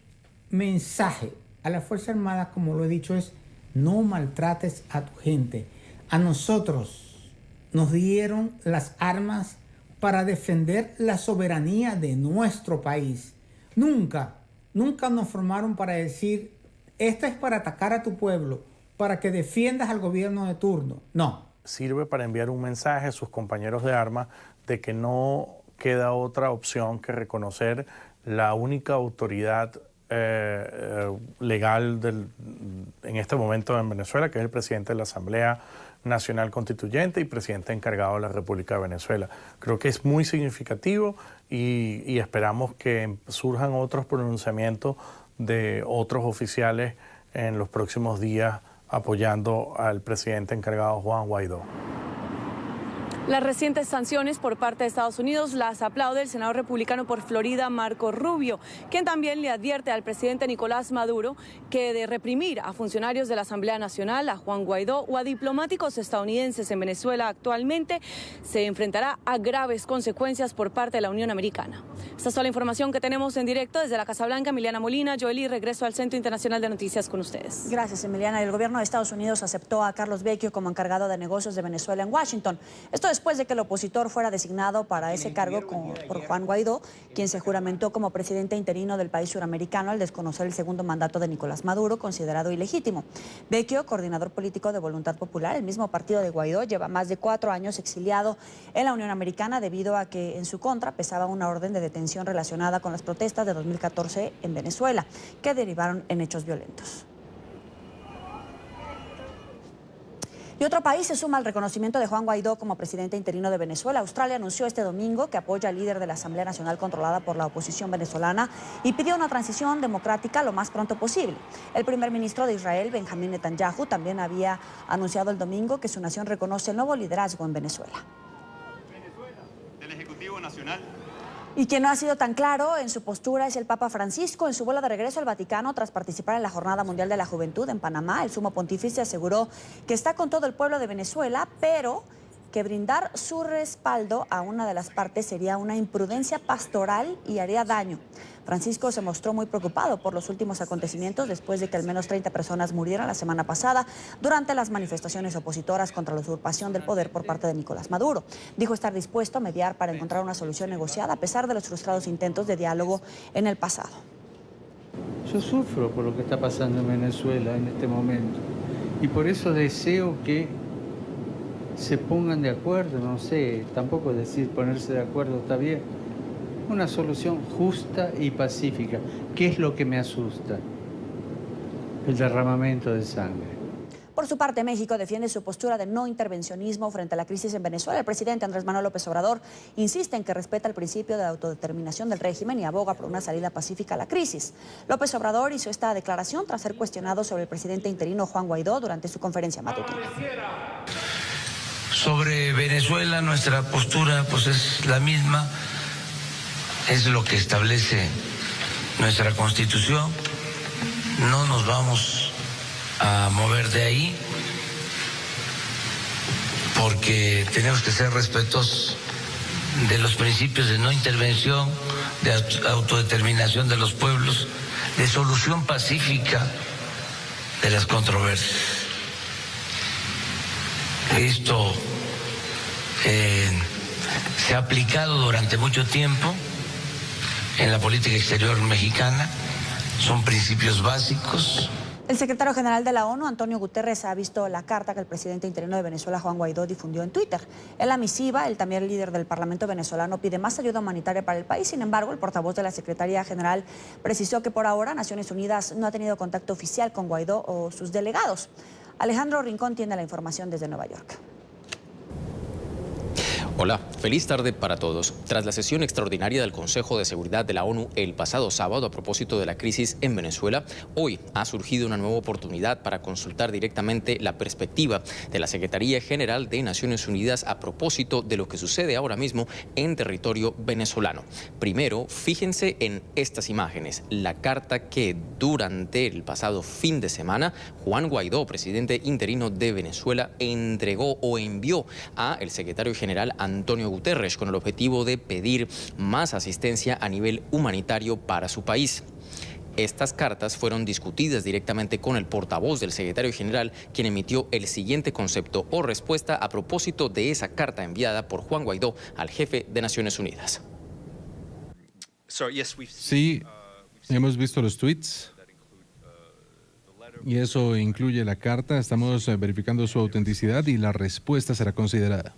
mensaje a las Fuerzas Armadas, como lo he dicho, es: no maltrates a tu gente. A nosotros nos dieron las armas para defender la soberanía de nuestro país. Nunca nos formaron para decir: esta es para atacar a tu pueblo, para que defiendas al gobierno de turno. No. Sirve para enviar un mensaje a sus compañeros de armas de que no queda otra opción que reconocer la única autoridad legal en este momento en Venezuela, que es el presidente de la Asamblea Nacional Constituyente y presidente encargado de la República de Venezuela. Creo que es muy significativo y esperamos que surjan otros pronunciamientos de otros oficiales en los próximos días apoyando al presidente encargado Juan Guaidó. Las recientes sanciones por parte de Estados Unidos las aplaude el senador republicano por Florida, Marco Rubio, quien también le advierte al presidente Nicolás Maduro que de reprimir a funcionarios de la Asamblea Nacional, a Juan Guaidó o a diplomáticos estadounidenses en Venezuela actualmente, se enfrentará a graves consecuencias por parte de la Unión Americana. Esta es toda la información que tenemos en directo desde la Casa Blanca. Emiliana Molina, Joely, regreso al Centro Internacional de Noticias con ustedes. Gracias, Emiliana. El gobierno de Estados Unidos aceptó a Carlos Vecchio como encargado de negocios de Venezuela en Washington. Esto después de que el opositor fuera designado para ese cargo por Juan Guaidó, quien se juramentó como presidente interino del país suramericano al desconocer el segundo mandato de Nicolás Maduro, considerado ilegítimo. Vecchio, coordinador político de Voluntad Popular, el mismo partido de Guaidó, lleva más de 4 años exiliado en la Unión Americana debido a que en su contra pesaba una orden de detención relacionada con las protestas de 2014 en Venezuela, que derivaron en hechos violentos. Y otro país se suma al reconocimiento de Juan Guaidó como presidente interino de Venezuela. Australia anunció este domingo que apoya al líder de la Asamblea Nacional controlada por la oposición venezolana y pidió una transición democrática lo más pronto posible. El primer ministro de Israel, Benjamín Netanyahu, también había anunciado el domingo que su nación reconoce el nuevo liderazgo en Venezuela. Del Ejecutivo Nacional. Y quien no ha sido tan claro en su postura es el Papa Francisco. En su vuelo de regreso al Vaticano, tras participar en la Jornada Mundial de la Juventud en Panamá, el sumo pontífice aseguró que está con todo el pueblo de Venezuela, pero que brindar su respaldo a una de las partes sería una imprudencia pastoral y haría daño. Francisco se mostró muy preocupado por los últimos acontecimientos después de que al menos 30 personas murieran la semana pasada durante las manifestaciones opositoras contra la usurpación del poder por parte de Nicolás Maduro. Dijo estar dispuesto a mediar para encontrar una solución negociada a pesar de los frustrados intentos de diálogo en el pasado. Yo sufro por lo que está pasando en Venezuela en este momento y por eso deseo que se pongan de acuerdo, no sé, tampoco decir ponerse de acuerdo está bien. Una solución justa y pacífica. ¿Qué es lo que me asusta? El derramamiento de sangre. Por su parte, México defiende su postura de no intervencionismo frente a la crisis en Venezuela. El presidente Andrés Manuel López Obrador insiste en que respeta el principio de autodeterminación del régimen y aboga por una salida pacífica a la crisis. López Obrador hizo esta declaración tras ser cuestionado sobre el presidente interino Juan Guaidó durante su conferencia matutina. Sobre Venezuela, nuestra postura pues es la misma. Es lo que establece nuestra Constitución. No nos vamos a mover de ahí porque tenemos que ser respetuosos de los principios de no intervención, de autodeterminación de los pueblos, de solución pacífica de las controversias. Esto se ha aplicado durante mucho tiempo en la política exterior mexicana, son principios básicos. El secretario general de la ONU, Antonio Guterres, ha visto la carta que el presidente interino de Venezuela, Juan Guaidó, difundió en Twitter. En la misiva, el también líder del Parlamento venezolano pide más ayuda humanitaria para el país. Sin embargo, el portavoz de la Secretaría General precisó que por ahora Naciones Unidas no ha tenido contacto oficial con Guaidó o sus delegados. Alejandro Rincón tiene la información desde Nueva York. Hola, feliz tarde para todos. Tras la sesión extraordinaria del Consejo de Seguridad de la ONU el pasado sábado a propósito de la crisis en Venezuela, hoy ha surgido una nueva oportunidad para consultar directamente la perspectiva de la Secretaría General de Naciones Unidas a propósito de lo que sucede ahora mismo en territorio venezolano. Primero, fíjense en estas imágenes, la carta que durante el pasado fin de semana Juan Guaidó, presidente interino de Venezuela, entregó o envió a el secretario general Antonio Guterres con el objetivo de pedir más asistencia a nivel humanitario para su país. Estas cartas fueron discutidas directamente con el portavoz del secretario general, quien emitió el siguiente concepto o respuesta a propósito de esa carta enviada por Juan Guaidó al jefe de Naciones Unidas. Sí, hemos visto los tweets y eso incluye la carta. Estamos verificando su autenticidad y la respuesta será considerada.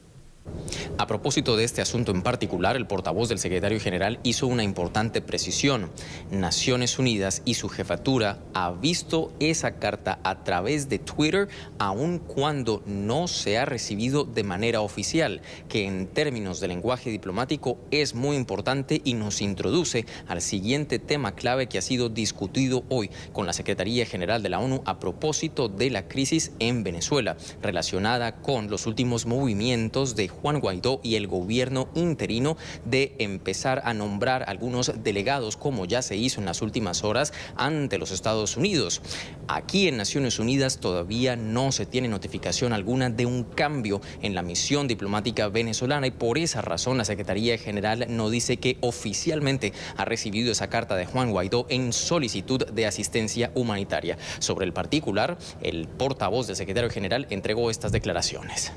A propósito de este asunto en particular, el portavoz del secretario general hizo una importante precisión. Naciones Unidas y su jefatura ha visto esa carta a través de Twitter, aun cuando no se ha recibido de manera oficial, que en términos de lenguaje diplomático es muy importante y nos introduce al siguiente tema clave que ha sido discutido hoy con la Secretaría General de la ONU a propósito de la crisis en Venezuela, relacionada con los últimos movimientos de Juan Guaidó y el gobierno interino de empezar a nombrar algunos delegados, como ya se hizo en las últimas horas ante los Estados Unidos. Aquí en Naciones Unidas todavía no se tiene notificación alguna de un cambio en la misión diplomática venezolana y por esa razón la Secretaría General no dice que oficialmente ha recibido esa carta de Juan Guaidó en solicitud de asistencia humanitaria. Sobre el particular, el portavoz del secretario general entregó estas declaraciones.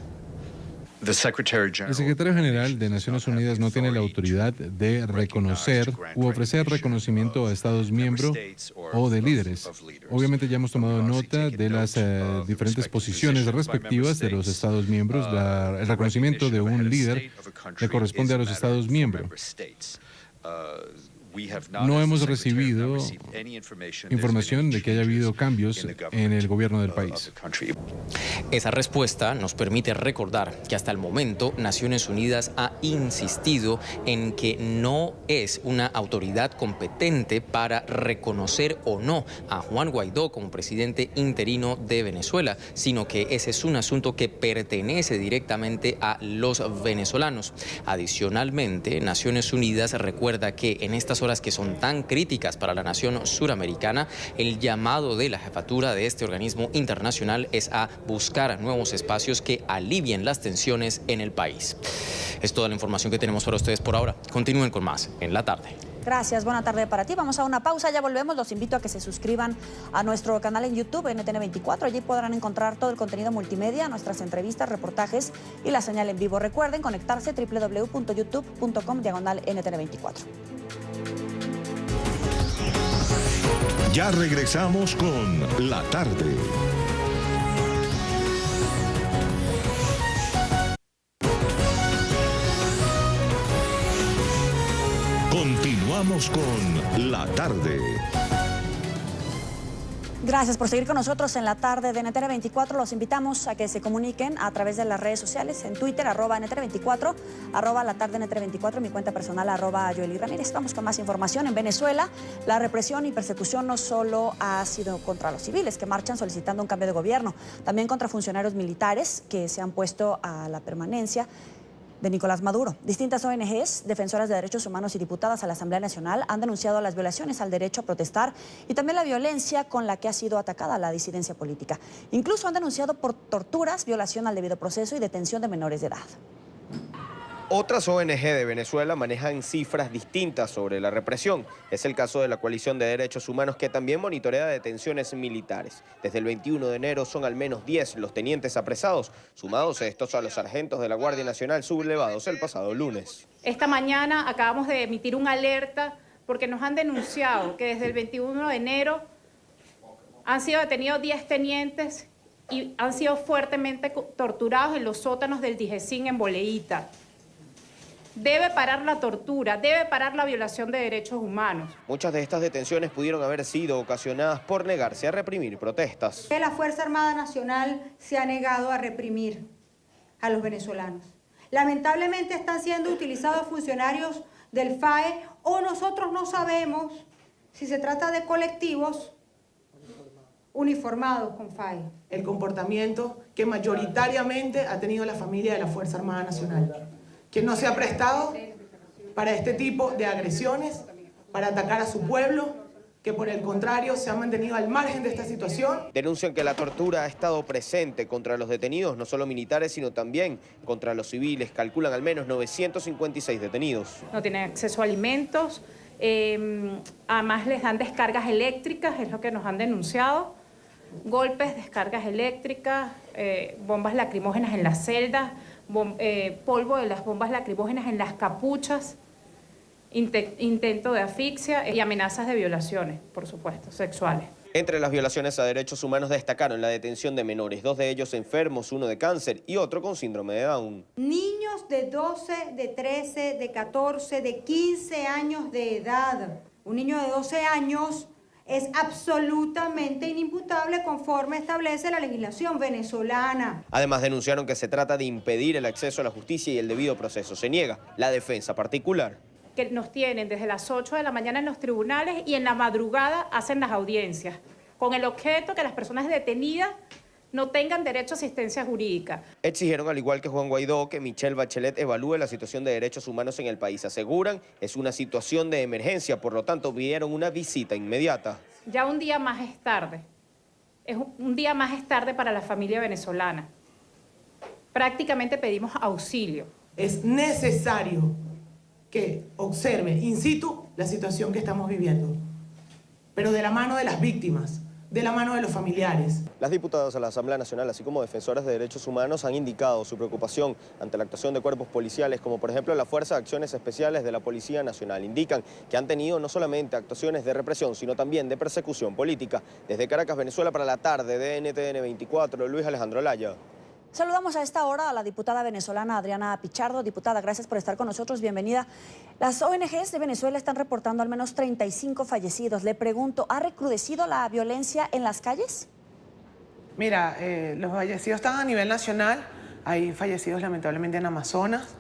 El secretario general de Naciones Unidas no tiene la autoridad de reconocer u ofrecer reconocimiento a Estados miembros o de líderes. Obviamente ya hemos tomado nota de las diferentes posiciones respectivas de los Estados miembros. El reconocimiento de un líder le corresponde a los Estados miembros. No hemos recibido información de que haya habido cambios en el gobierno del país. Esa respuesta nos permite recordar que hasta el momento Naciones Unidas ha insistido en que no es una autoridad competente para reconocer o no a Juan Guaidó como presidente interino de Venezuela, sino que ese es un asunto que pertenece directamente a los venezolanos. Adicionalmente, Naciones Unidas recuerda que en estas horas que son tan críticas para la nación suramericana, el llamado de la jefatura de este organismo internacional es a buscar nuevos espacios que alivien las tensiones en el país. Es toda la información que tenemos para ustedes por ahora. Continúen con más en la tarde. Gracias, buena tarde para ti. Vamos a una pausa, ya volvemos. Los invito a que se suscriban a nuestro canal en YouTube, NTN24. Allí podrán encontrar todo el contenido multimedia, nuestras entrevistas, reportajes y la señal en vivo. Recuerden conectarse www.youtube.com/NTN24. Ya regresamos con La Tarde. Continuamos con La Tarde. Gracias por seguir con nosotros en la tarde de NTN24. Los invitamos a que se comuniquen a través de las redes sociales, en Twitter, @NTN24, @La Tarde NTN24, mi cuenta personal, @Yoeli Ramírez. Vamos con más información. En Venezuela, la represión y persecución no solo ha sido contra los civiles que marchan solicitando un cambio de gobierno, también contra funcionarios militares que se han puesto a la permanencia de Nicolás Maduro. Distintas ONGs, defensoras de derechos humanos y diputadas a la Asamblea Nacional han denunciado las violaciones al derecho a protestar y también la violencia con la que ha sido atacada la disidencia política. Incluso han denunciado por torturas, violación al debido proceso y detención de menores de edad. Otras ONG de Venezuela manejan cifras distintas sobre la represión. Es el caso de la Coalición de Derechos Humanos, que también monitorea detenciones militares. Desde el 21 de enero son al menos 10 los tenientes apresados, sumados estos a los sargentos de la Guardia Nacional sublevados el pasado lunes. Esta mañana acabamos de emitir una alerta porque nos han denunciado que desde el 21 de enero han sido detenidos 10 tenientes y han sido fuertemente torturados en los sótanos del Dijesín en Boleíta. Debe parar la tortura, debe parar la violación de derechos humanos. Muchas de estas detenciones pudieron haber sido ocasionadas por negarse a reprimir protestas. La Fuerza Armada Nacional se ha negado a reprimir a los venezolanos. Lamentablemente están siendo utilizados funcionarios del FAE, o nosotros no sabemos si se trata de colectivos uniformados con FAE. El comportamiento que mayoritariamente ha tenido la familia de la Fuerza Armada Nacional, que no se ha prestado para este tipo de agresiones, para atacar a su pueblo, que por el contrario se ha mantenido al margen de esta situación. Denuncian que la tortura ha estado presente contra los detenidos, no solo militares, sino también contra los civiles. Calculan al menos 956 detenidos. No tienen acceso a alimentos, además les dan descargas eléctricas, es lo que nos han denunciado. Golpes, descargas eléctricas, bombas lacrimógenas en las celdas, polvo de las bombas lacrimógenas en las capuchas, intento de asfixia y amenazas de violaciones, por supuesto, sexuales. Entre las violaciones a derechos humanos destacaron la detención de menores, 2 de ellos enfermos, 1 de cáncer y otro con síndrome de Down. Niños de 12, de 13, de 14, de 15 años de edad. Un niño de 12 años es absolutamente inimputable conforme establece la legislación venezolana. Además denunciaron que se trata de impedir el acceso a la justicia y el debido proceso. Se niega la defensa particular. Que nos tienen desde las 8 de la mañana en los tribunales y en la madrugada hacen las audiencias, con el objeto que las personas detenidas no tengan derecho a asistencia jurídica. Exigieron, al igual que Juan Guaidó, que Michelle Bachelet evalúe la situación de derechos humanos en el país. Aseguran, es una situación de emergencia, por lo tanto pidieron una visita inmediata. Ya un día más es tarde. Es un día más es tarde para la familia venezolana. Prácticamente pedimos auxilio. Es necesario que observe in situ la situación que estamos viviendo, pero de la mano de las víctimas, de la mano de los familiares. Las diputadas a la Asamblea Nacional, así como defensoras de derechos humanos, han indicado su preocupación ante la actuación de cuerpos policiales, como por ejemplo la Fuerza de Acciones Especiales de la Policía Nacional. Indican que han tenido no solamente actuaciones de represión, sino también de persecución política. Desde Caracas, Venezuela, para la tarde de NTN 24, Luis Alejandro Laya. Saludamos a esta hora a la diputada venezolana Adriana Pichardo. Diputada, gracias por estar con nosotros, bienvenida. Las ONGs de Venezuela están reportando al menos 35 fallecidos. Le pregunto, ¿ha recrudecido la violencia en las calles? Mira, los fallecidos están a nivel nacional. Hay fallecidos lamentablemente en Amazonas,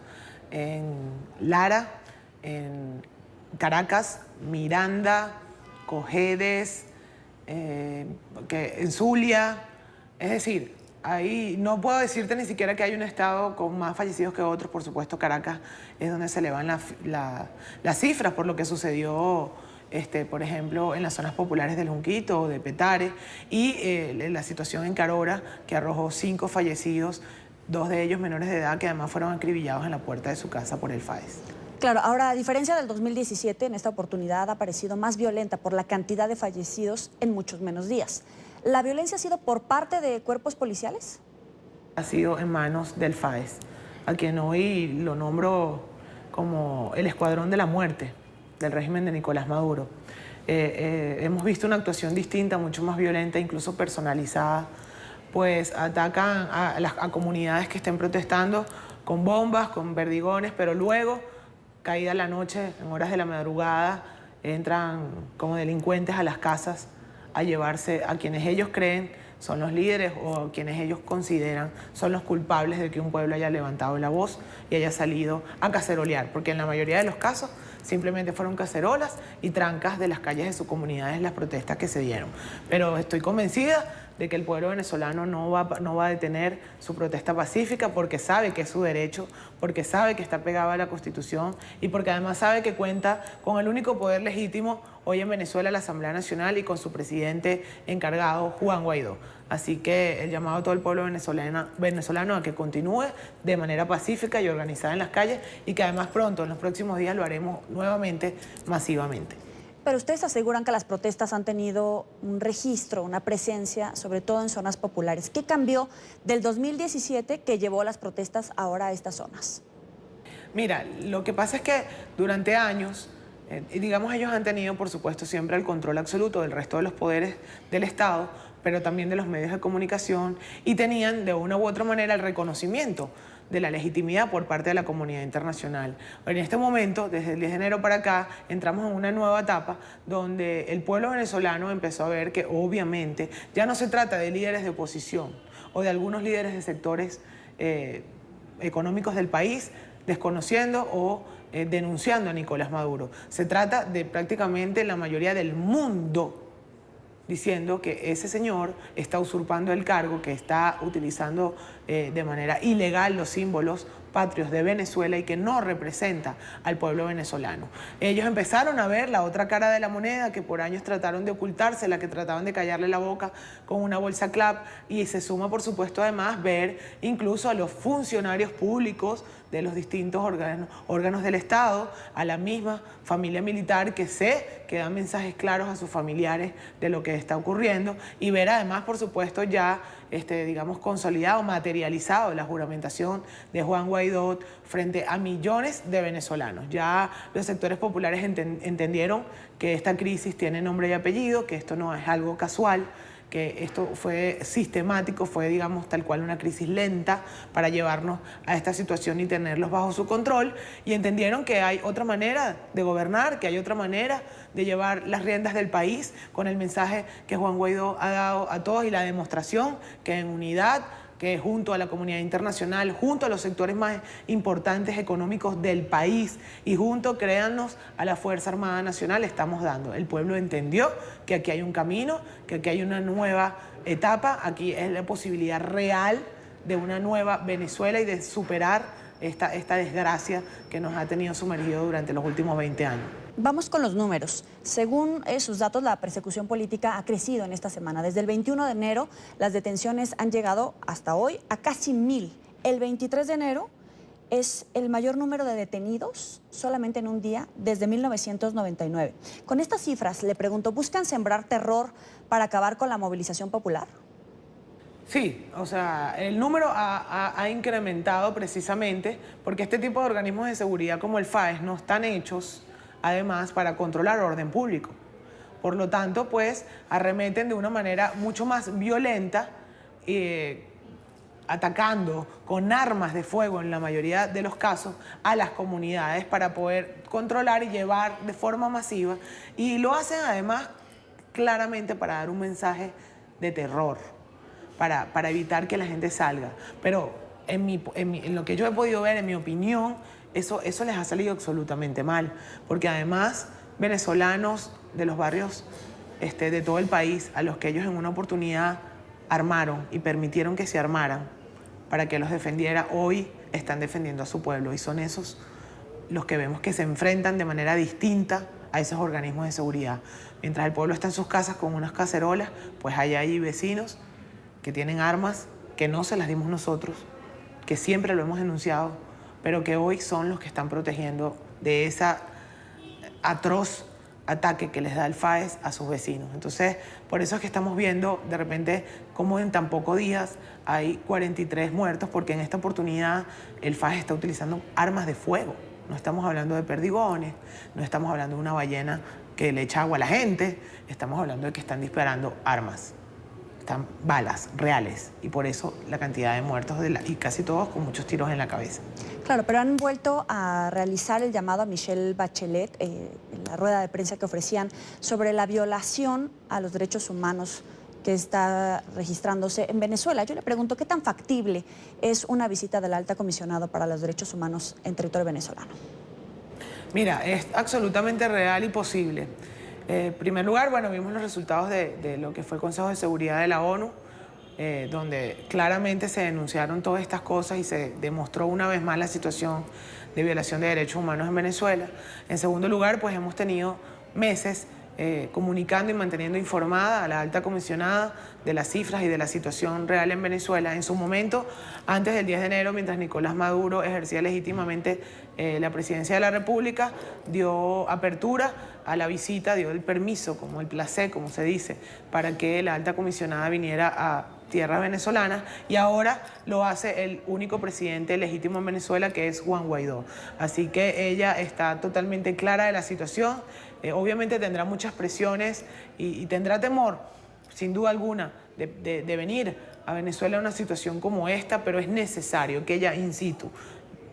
en Lara, en Caracas, Miranda, Cojedes, en Zulia. Es decir, ahí no puedo decirte ni siquiera que hay un estado con más fallecidos que otros. Por supuesto, Caracas es donde se elevan las cifras por lo que sucedió, por ejemplo, en las zonas populares del Junquito o de Petare, y la situación en Carora, que arrojó 5 fallecidos, 2 de ellos menores de edad, que además fueron acribillados en la puerta de su casa por el FAES. Claro, ahora, a diferencia del 2017, en esta oportunidad ha parecido más violenta por la cantidad de fallecidos en muchos menos días. ¿La violencia ha sido por parte de cuerpos policiales? Ha sido en manos del FAES, a quien hoy lo nombro como el escuadrón de la muerte del régimen de Nicolás Maduro. Hemos visto una actuación distinta, mucho más violenta, incluso personalizada, pues atacan a comunidades que estén protestando con bombas, con perdigones, pero luego, caída la noche, en horas de la madrugada, entran como delincuentes a las casas a llevarse a quienes ellos creen son los líderes o quienes ellos consideran son los culpables de que un pueblo haya levantado la voz y haya salido a cacerolear, porque en la mayoría de los casos simplemente fueron cacerolas y trancas de las calles de sus comunidades las protestas que se dieron. Pero estoy convencida de que el pueblo venezolano no va a detener su protesta pacífica, porque sabe que es su derecho, porque sabe que está pegado a la Constitución y porque además sabe que cuenta con el único poder legítimo hoy en Venezuela, la Asamblea Nacional, y con su presidente encargado, Juan Guaidó. Así que el llamado a todo el pueblo venezolano a que continúe de manera pacífica y organizada en las calles, y que además pronto, en los próximos días, lo haremos nuevamente masivamente. Pero ustedes aseguran que las protestas han tenido un registro, una presencia, sobre todo en zonas populares. ¿Qué cambió del 2017 que llevó las protestas ahora a estas zonas? Mira, lo que pasa es que durante años, digamos, ellos han tenido, por supuesto, siempre el control absoluto del resto de los poderes del Estado, pero también de los medios de comunicación, y tenían de una u otra manera el reconocimiento de la legitimidad por parte de la comunidad internacional. En este momento, desde el 10 de enero para acá, entramos en una nueva etapa donde el pueblo venezolano empezó a ver que obviamente ya no se trata de líderes de oposición o de algunos líderes de sectores económicos del país desconociendo o denunciando a Nicolás Maduro. Se trata de prácticamente la mayoría del mundo diciendo que ese señor está usurpando el cargo, que está utilizando de manera ilegal los símbolos patrios de Venezuela y que no representa al pueblo venezolano. Ellos empezaron a ver la otra cara de la moneda, que por años trataron de ocultársela, que trataban de callarle la boca con una bolsa clap, y se suma, por supuesto, además ver incluso a los funcionarios públicos de los distintos órganos del Estado, a la misma familia militar que dan mensajes claros a sus familiares de lo que está ocurriendo, y ver además, por supuesto, ya digamos, consolidado, materializado la juramentación de Juan Guaidó frente a millones de venezolanos. Ya los sectores populares entendieron que esta crisis tiene nombre y apellido, que esto no es algo casual, que esto fue sistemático, fue, digamos, tal cual una crisis lenta para llevarnos a esta situación y tenerlos bajo su control, y entendieron que hay otra manera de gobernar, que hay otra manera de llevar las riendas del país, con el mensaje que Juan Guaidó ha dado a todos y la demostración que en unidad, que junto a la comunidad internacional, junto a los sectores más importantes económicos del país y junto, créannos, a la Fuerza Armada Nacional estamos dando. El pueblo entendió que aquí hay un camino, que aquí hay una nueva etapa, aquí es la posibilidad real de una nueva Venezuela y de superar esta desgracia que nos ha tenido sumergido durante los últimos 20 años. Vamos con los números. Según sus datos, la persecución política ha crecido en esta semana. Desde el 21 de enero, las detenciones han llegado hasta hoy a casi 1000. El 23 de enero es el mayor número de detenidos solamente en un día desde 1999. Con estas cifras, le pregunto, ¿buscan sembrar terror para acabar con la movilización popular? Sí, o sea, el número ha incrementado precisamente porque este tipo de organismos de seguridad como el FAES no están hechos además para controlar orden público. Por lo tanto, pues arremeten de una manera mucho más violenta atacando con armas de fuego en la mayoría de los casos a las comunidades para poder controlar y llevar de forma masiva, y lo hacen además claramente para dar un mensaje de terror, para evitar que la gente salga. Pero en lo que yo he podido ver, en mi opinión, eso les ha salido absolutamente mal, porque además venezolanos de los barrios de todo el país, a los que ellos en una oportunidad armaron y permitieron que se armaran para que los defendiera, hoy están defendiendo a su pueblo, y son esos los que vemos que se enfrentan de manera distinta a esos organismos de seguridad. Mientras el pueblo está en sus casas con unas cacerolas, pues hay ahí vecinos que tienen armas que no se las dimos nosotros, que siempre lo hemos denunciado, pero que hoy son los que están protegiendo de esa atroz ataque que les da el FAES a sus vecinos. Entonces, por eso es que estamos viendo de repente cómo en tan pocos días hay 43 muertos, porque en esta oportunidad el FAES está utilizando armas de fuego. No estamos hablando de perdigones, no estamos hablando de una ballena que le echa agua a la gente, estamos hablando de que están disparando armas, están balas reales, y por eso la cantidad de muertos y casi todos con muchos tiros en la cabeza. Claro, pero han vuelto a realizar el llamado a Michelle Bachelet en la rueda de prensa que ofrecían sobre la violación a los derechos humanos que está registrándose en Venezuela. Yo le pregunto, ¿qué tan factible es una visita del alta comisionada para los derechos humanos en territorio venezolano? Mira, es absolutamente real y posible. En primer lugar, bueno, vimos los resultados de lo que fue el Consejo de Seguridad de la ONU, donde claramente se denunciaron todas estas cosas y se demostró una vez más la situación de violación de derechos humanos en Venezuela. En segundo lugar, pues hemos tenido meses comunicando y manteniendo informada a la alta comisionada de las cifras y de la situación real en Venezuela. En su momento, antes del 10 de enero, mientras Nicolás Maduro ejercía legítimamente la presidencia de la República, dio apertura a la visita, dio el permiso, como el placé, como se dice, para que la alta comisionada viniera a tierras venezolanas, y ahora lo hace el único presidente legítimo en Venezuela, que es Juan Guaidó. Así que ella está totalmente clara de la situación. Obviamente tendrá muchas presiones y tendrá temor, sin duda alguna, de venir a Venezuela en una situación como esta, pero es necesario que ella in situ,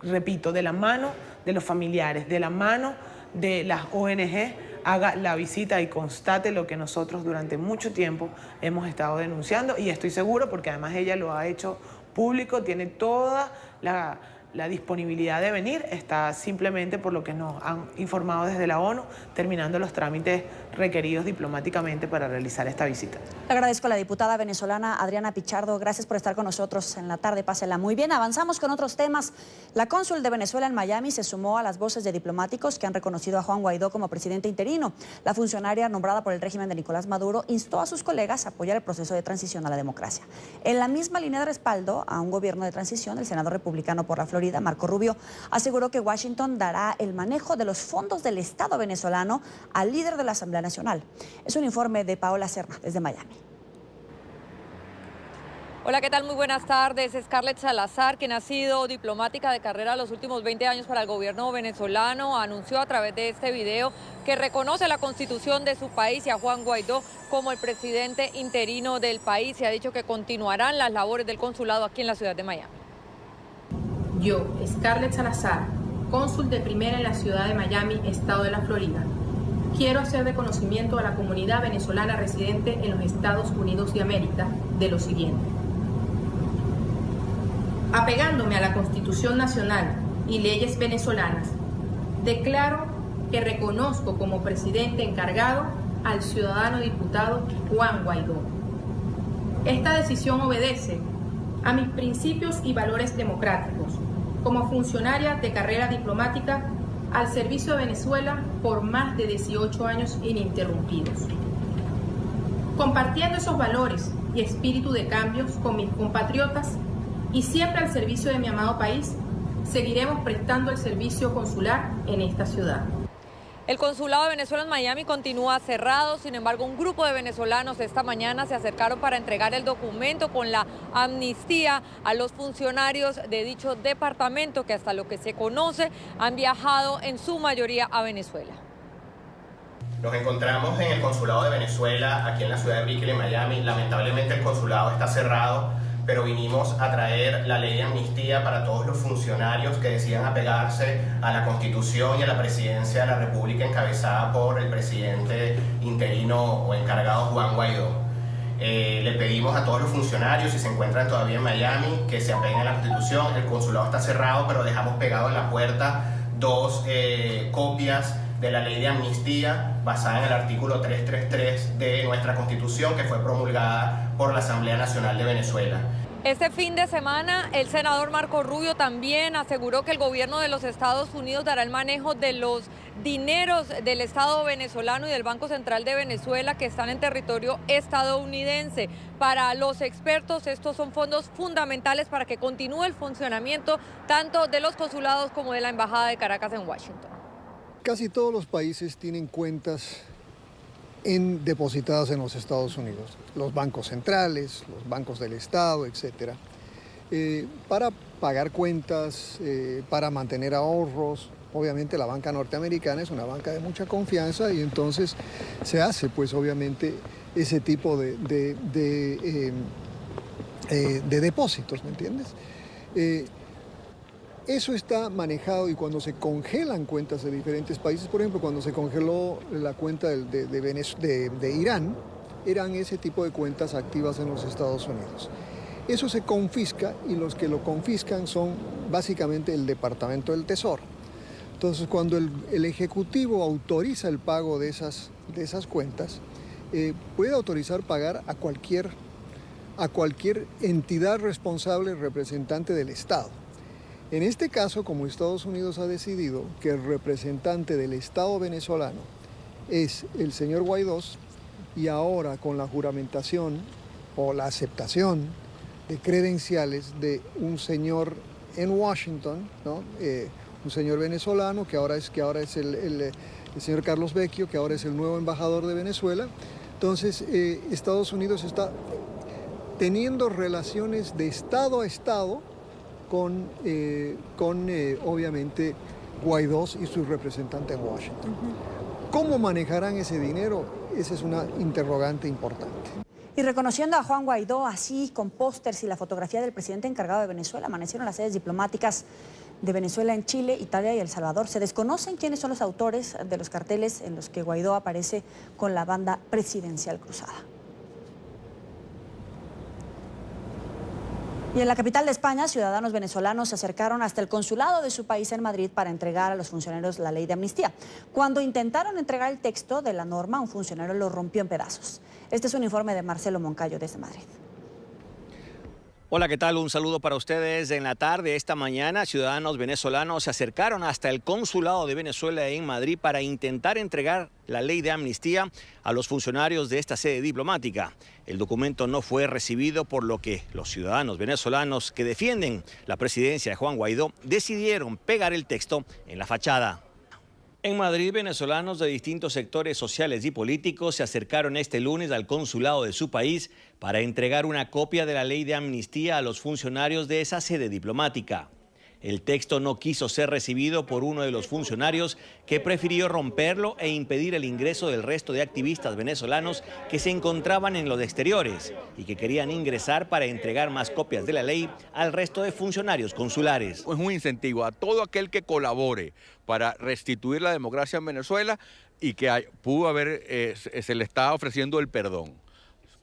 repito, de la mano de los familiares, de la mano de las ONG, haga la visita y constate lo que nosotros durante mucho tiempo hemos estado denunciando, y estoy seguro, porque además ella lo ha hecho público, tiene toda la disponibilidad de venir, está simplemente, por lo que nos han informado desde la ONU, terminando los trámites requeridos diplomáticamente para realizar esta visita. Le agradezco a la diputada venezolana Adriana Pichardo. Gracias por estar con nosotros en la tarde. Pásela muy bien. Avanzamos con otros temas. La cónsul de Venezuela en Miami se sumó a las voces de diplomáticos que han reconocido a Juan Guaidó como presidente interino. La funcionaria nombrada por el régimen de Nicolás Maduro instó a sus colegas a apoyar el proceso de transición a la democracia. En la misma línea de respaldo a un gobierno de transición, el senador republicano por la Florida, Marco Rubio, aseguró que Washington dará el manejo de los fondos del Estado venezolano al líder de la Asamblea Nacional. Es un informe de Paola Serna desde Miami. Hola, ¿qué tal? Muy buenas tardes. Scarlett Salazar, quien ha sido diplomática de carrera los últimos 20 años para el gobierno venezolano, anunció a través de este video que reconoce la constitución de su país y a Juan Guaidó como el presidente interino del país, y ha dicho que continuarán las labores del consulado aquí en la ciudad de Miami. Yo, Scarlett Salazar, cónsul de primera en la ciudad de Miami, estado de la Florida, quiero hacer de conocimiento a la comunidad venezolana residente en los Estados Unidos de América de lo siguiente. Apegándome a la Constitución Nacional y leyes venezolanas, declaro que reconozco como presidente encargado al ciudadano diputado Juan Guaidó. Esta decisión obedece a mis principios y valores democráticos, como funcionaria de carrera diplomática al servicio de Venezuela por más de 18 años ininterrumpidos. Compartiendo esos valores y espíritu de cambios con mis compatriotas y siempre al servicio de mi amado país, seguiremos prestando el servicio consular en esta ciudad. El consulado de Venezuela en Miami continúa cerrado. Sin embargo, un grupo de venezolanos esta mañana se acercaron para entregar el documento con la amnistía a los funcionarios de dicho departamento, que hasta lo que se conoce han viajado en su mayoría a Venezuela. Nos encontramos en el consulado de Venezuela, aquí en la ciudad de Brickell, en Miami. Lamentablemente el consulado está cerrado, pero vinimos a traer la ley de amnistía para todos los funcionarios que decidan apegarse a la Constitución y a la presidencia de la República encabezada por el presidente interino o encargado Juan Guaidó. Le pedimos a todos los funcionarios, si se encuentran todavía en Miami, que se apeguen a la Constitución. El consulado está cerrado, pero dejamos pegado en la puerta 2 copias de la ley de amnistía basada en el artículo 333 de nuestra Constitución, que fue promulgada por la Asamblea Nacional de Venezuela. Este fin de semana, el senador Marco Rubio también aseguró que el gobierno de los Estados Unidos dará el manejo de los dineros del Estado venezolano y del Banco Central de Venezuela que están en territorio estadounidense. Para los expertos, estos son fondos fundamentales para que continúe el funcionamiento tanto de los consulados como de la Embajada de Caracas en Washington. Casi todos los países tienen cuentas depositadas en los Estados Unidos, los bancos centrales, los bancos del Estado, etc. Para pagar cuentas, para mantener ahorros. Obviamente la banca norteamericana es una banca de mucha confianza y entonces se hace pues obviamente ese tipo de depósitos, ¿me entiendes? Eso está manejado y cuando se congelan cuentas de diferentes países, por ejemplo, cuando se congeló la cuenta de Irán, eran ese tipo de cuentas activas en los Estados Unidos. Eso se confisca y los que lo confiscan son básicamente el Departamento del Tesoro. Entonces, cuando el Ejecutivo autoriza el pago de esas cuentas, puede autorizar pagar a cualquier entidad responsable representante del Estado. En este caso, como Estados Unidos ha decidido que el representante del Estado venezolano es el señor Guaidó, y ahora con la juramentación o la aceptación de credenciales de un señor en Washington, ¿no? Un señor venezolano que ahora es el señor Carlos Vecchio, que ahora es el nuevo embajador de Venezuela. Entonces, Estados Unidos está teniendo relaciones de Estado a Estado con obviamente Guaidó y su representante en Washington. ¿Cómo manejarán ese dinero? Esa es una interrogante importante. Y reconociendo a Juan Guaidó, así con pósters y la fotografía del presidente encargado de Venezuela, amanecieron las sedes diplomáticas de Venezuela en Chile, Italia y El Salvador. Se desconocen quiénes son los autores de los carteles en los que Guaidó aparece con la banda presidencial cruzada. Y en la capital de España, ciudadanos venezolanos se acercaron hasta el consulado de su país en Madrid para entregar a los funcionarios la ley de amnistía. Cuando intentaron entregar el texto de la norma, un funcionario lo rompió en pedazos. Este es un informe de Marcelo Moncayo desde Madrid. Hola, ¿qué tal? Un saludo para ustedes. En la tarde esta mañana, ciudadanos venezolanos se acercaron hasta el consulado de Venezuela en Madrid para intentar entregar la ley de amnistía a los funcionarios de esta sede diplomática. El documento no fue recibido, por lo que los ciudadanos venezolanos que defienden la presidencia de Juan Guaidó decidieron pegar el texto en la fachada. En Madrid, venezolanos de distintos sectores sociales y políticos se acercaron este lunes al consulado de su país para entregar una copia de la ley de amnistía a los funcionarios de esa sede diplomática. El texto no quiso ser recibido por uno de los funcionarios, que prefirió romperlo e impedir el ingreso del resto de activistas venezolanos que se encontraban en los exteriores y que querían ingresar para entregar más copias de la ley al resto de funcionarios consulares. Es un incentivo a todo aquel que colabore para restituir la democracia en Venezuela y que se le está ofreciendo el perdón.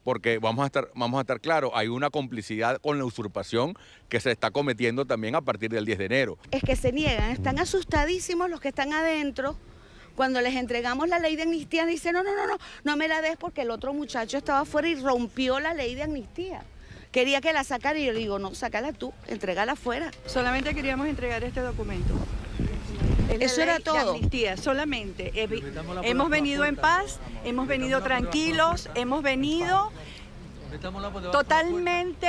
Porque vamos a estar claros, hay una complicidad con la usurpación que se está cometiendo también a partir del 10 de enero. Es que se niegan, están asustadísimos los que están adentro. Cuando les entregamos la ley de amnistía, dicen, no me la des, porque el otro muchacho estaba afuera y rompió la ley de amnistía. Quería que la sacara y yo le digo, no, sácala tú, entrégala afuera. Solamente queríamos entregar este documento. Eso era todo. De amnistía, solamente. Hemos venido en paz, hemos venido tranquilos, hemos venido totalmente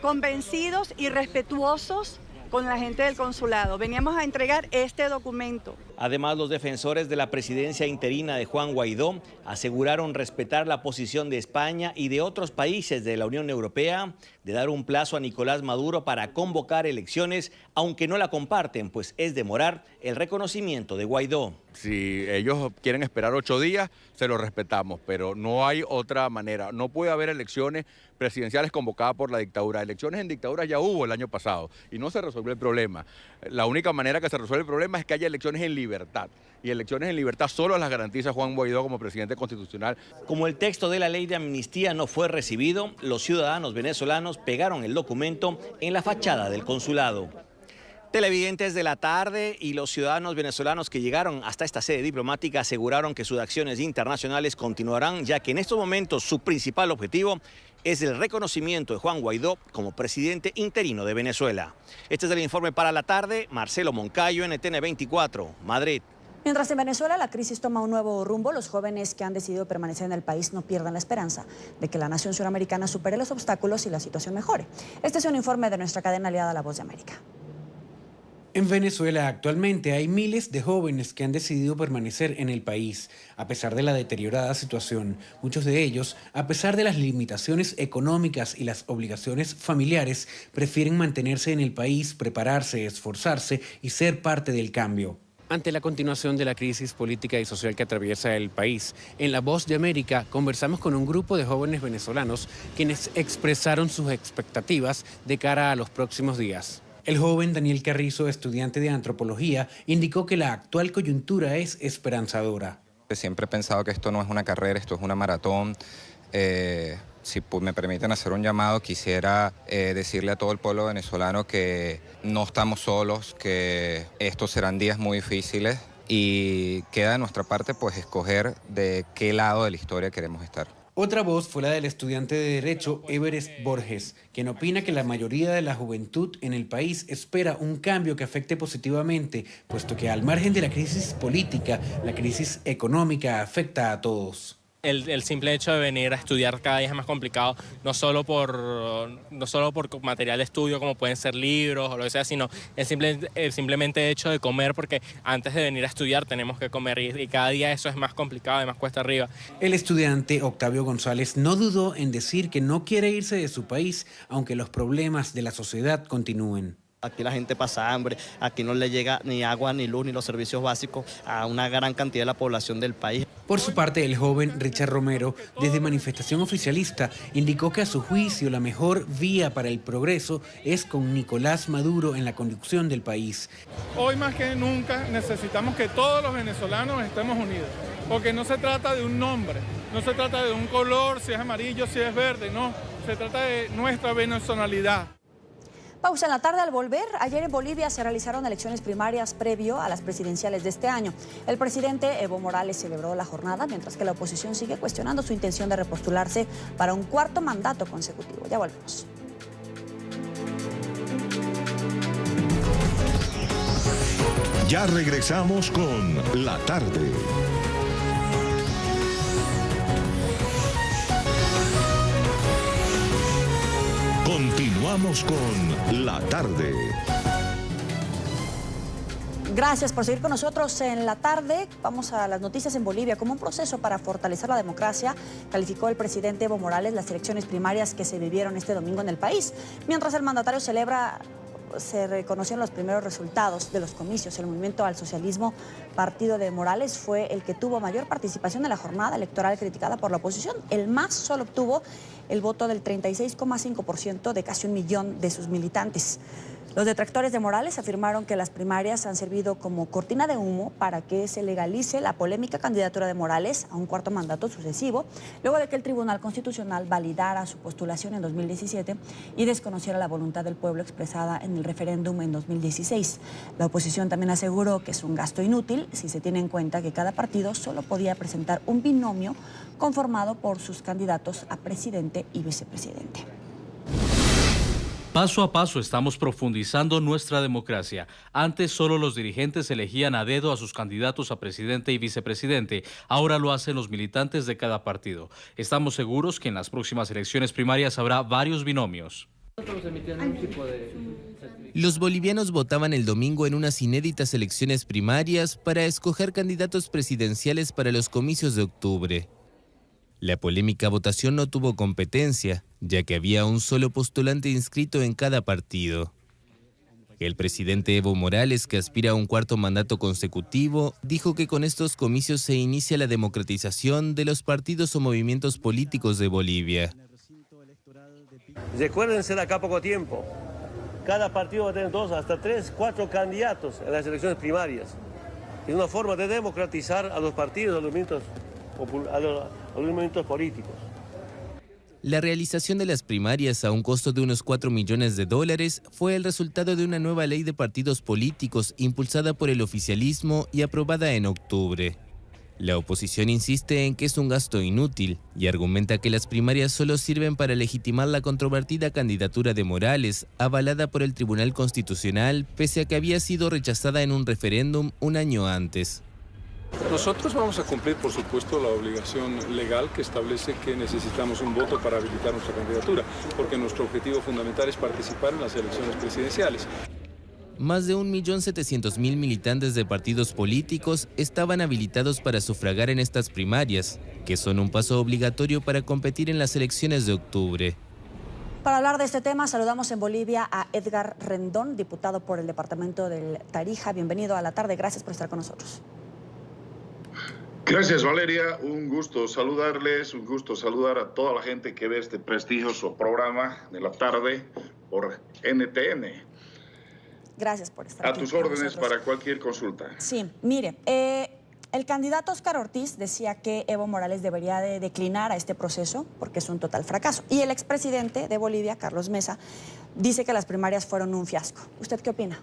convencidos y respetuosos con la gente del consulado. Veníamos a entregar este documento. Además, los defensores de la presidencia interina de Juan Guaidó aseguraron respetar la posición de España y de otros países de la Unión Europea de dar un plazo a Nicolás Maduro para convocar elecciones, aunque no la comparten, pues es demorar el reconocimiento de Guaidó. Si ellos quieren esperar 8 días, se lo respetamos, pero no hay otra manera. No puede haber elecciones presidenciales convocadas por la dictadura. Elecciones en dictadura ya hubo el año pasado y no se resolvió el problema. La única manera que se resuelve el problema es que haya elecciones en libertad. Y elecciones en libertad solo las garantiza Juan Guaidó como presidente constitucional. Como el texto de la ley de amnistía no fue recibido, los ciudadanos venezolanos pegaron el documento en la fachada del consulado. Televidentes de la tarde y los ciudadanos venezolanos que llegaron hasta esta sede diplomática aseguraron que sus acciones internacionales continuarán, ya que en estos momentos su principal objetivo es el reconocimiento de Juan Guaidó como presidente interino de Venezuela. Este es el informe para la tarde. Marcelo Moncayo, NTN 24, Madrid. Mientras en Venezuela la crisis toma un nuevo rumbo, los jóvenes que han decidido permanecer en el país no pierdan la esperanza de que la nación suramericana supere los obstáculos y la situación mejore. Este es un informe de nuestra cadena aliada La Voz de América. En Venezuela actualmente hay miles de jóvenes que han decidido permanecer en el país, a pesar de la deteriorada situación. Muchos de ellos, a pesar de las limitaciones económicas y las obligaciones familiares, prefieren mantenerse en el país, prepararse, esforzarse y ser parte del cambio. Ante la continuación de la crisis política y social que atraviesa el país, en La Voz de América conversamos con un grupo de jóvenes venezolanos quienes expresaron sus expectativas de cara a los próximos días. El joven Daniel Carrizo, estudiante de antropología, indicó que la actual coyuntura es esperanzadora. Siempre he pensado que esto no es una carrera, esto es una maratón. Si me permiten hacer un llamado, quisiera decirle a todo el pueblo venezolano que no estamos solos, que estos serán días muy difíciles y queda de nuestra parte pues escoger de qué lado de la historia queremos estar. Otra voz fue la del estudiante de Derecho Everest Borges, quien opina que la mayoría de la juventud en el país espera un cambio que afecte positivamente, puesto que al margen de la crisis política, la crisis económica afecta a todos. El simple hecho de venir a estudiar cada día es más complicado, no solo por material de estudio como pueden ser libros o lo que sea, sino el simplemente hecho de comer, porque antes de venir a estudiar tenemos que comer y cada día eso es más complicado y más cuesta arriba. El estudiante Octavio González no dudó en decir que no quiere irse de su país, aunque los problemas de la sociedad continúen. Aquí la gente pasa hambre, aquí no le llega ni agua, ni luz, ni los servicios básicos a una gran cantidad de la población del país. Por su parte, el joven Richard Romero, desde Manifestación Oficialista, indicó que a su juicio la mejor vía para el progreso es con Nicolás Maduro en la conducción del país. Hoy más que nunca necesitamos que todos los venezolanos estemos unidos, porque no se trata de un nombre, no se trata de un color, si es amarillo, si es verde, no, se trata de nuestra venezolanidad. Pausa en la tarde. Al volver, ayer en Bolivia se realizaron elecciones primarias previo a las presidenciales de este año. El presidente Evo Morales celebró la jornada, mientras que la oposición sigue cuestionando su intención de repostularse para un cuarto mandato consecutivo. Ya volvemos. Ya regresamos con La Tarde. Continuamos con La Tarde. Gracias por seguir con nosotros en La Tarde. Vamos a las noticias en Bolivia. Como un proceso para fortalecer la democracia, calificó el presidente Evo Morales las elecciones primarias que se vivieron este domingo en el país. Mientras el mandatario se reconocieron los primeros resultados de los comicios. El Movimiento al Socialismo, partido de Morales, fue el que tuvo mayor participación en la jornada electoral criticada por la oposición. El MAS solo obtuvo el voto del 36,5% de casi 1 millón de sus militantes. Los detractores de Morales afirmaron que las primarias han servido como cortina de humo para que se legalice la polémica candidatura de Morales a un cuarto mandato sucesivo, luego de que el Tribunal Constitucional validara su postulación en 2017 y desconociera la voluntad del pueblo expresada en el referéndum en 2016. La oposición también aseguró que es un gasto inútil si se tiene en cuenta que cada partido solo podía presentar un binomio conformado por sus candidatos a presidente y vicepresidente. Paso a paso estamos profundizando nuestra democracia. Antes solo los dirigentes elegían a dedo a sus candidatos a presidente y vicepresidente. Ahora lo hacen los militantes de cada partido. Estamos seguros que en las próximas elecciones primarias habrá varios binomios. Nosotros emitiendo un tipo de certificado. Los bolivianos votaban el domingo en unas inéditas elecciones primarias para escoger candidatos presidenciales para los comicios de octubre. La polémica votación no tuvo competencia, ya que había un solo postulante inscrito en cada partido. El presidente Evo Morales, que aspira a un cuarto mandato consecutivo, dijo que con estos comicios se inicia la democratización de los partidos o movimientos políticos de Bolivia. Recuérdense de acá a poco tiempo. Cada partido va a tener 2 hasta 3, 4 candidatos en las elecciones primarias. Es una forma de democratizar a los partidos, a los movimientos políticos. La realización de las primarias a un costo de unos $4 millones fue el resultado de una nueva ley de partidos políticos impulsada por el oficialismo y aprobada en octubre. La oposición insiste en que es un gasto inútil y argumenta que las primarias solo sirven para legitimar la controvertida candidatura de Morales, avalada por el Tribunal Constitucional, pese a que había sido rechazada en un referéndum un año antes. Nosotros vamos a cumplir, por supuesto, la obligación legal que establece que necesitamos un voto para habilitar nuestra candidatura, porque nuestro objetivo fundamental es participar en las elecciones presidenciales. Más de 1.700.000 militantes de partidos políticos estaban habilitados para sufragar en estas primarias, que son un paso obligatorio para competir en las elecciones de octubre. Para hablar de este tema, saludamos en Bolivia a Edgar Rendón, diputado por el departamento del Tarija. Bienvenido a La Tarde, gracias por estar con nosotros. Gracias, Valeria. Un gusto saludarles, un gusto saludar a toda la gente que ve este prestigioso programa de La Tarde por NTN. Gracias por estar aquí. A tus órdenes para cualquier consulta. Sí, mire, el candidato Óscar Ortiz decía que Evo Morales debería de declinar a este proceso porque es un total fracaso. Y el expresidente de Bolivia, Carlos Mesa, dice que las primarias fueron un fiasco. ¿Usted qué opina?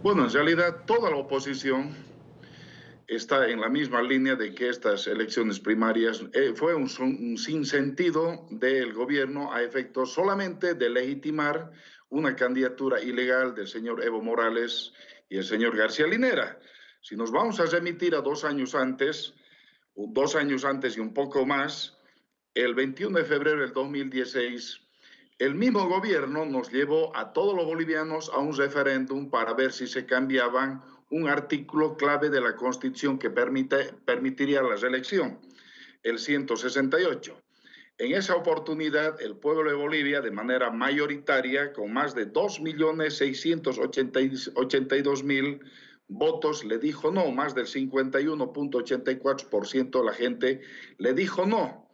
Bueno, en realidad toda la oposición está en la misma línea de que estas elecciones primarias fue un sinsentido del gobierno a efectos solamente de legitimar una candidatura ilegal del señor Evo Morales y el señor García Linera. Si nos vamos a remitir a 2 años antes, 2 años antes y un poco más, el 21 de febrero del 2016, el mismo gobierno nos llevó a todos los bolivianos a un referéndum para ver si se cambiaban un artículo clave de la Constitución que permitiría la reelección, el 168. En esa oportunidad, el pueblo de Bolivia, de manera mayoritaria, con más de 2.682.000 votos, le dijo no. Más del 51.84% de la gente le dijo no.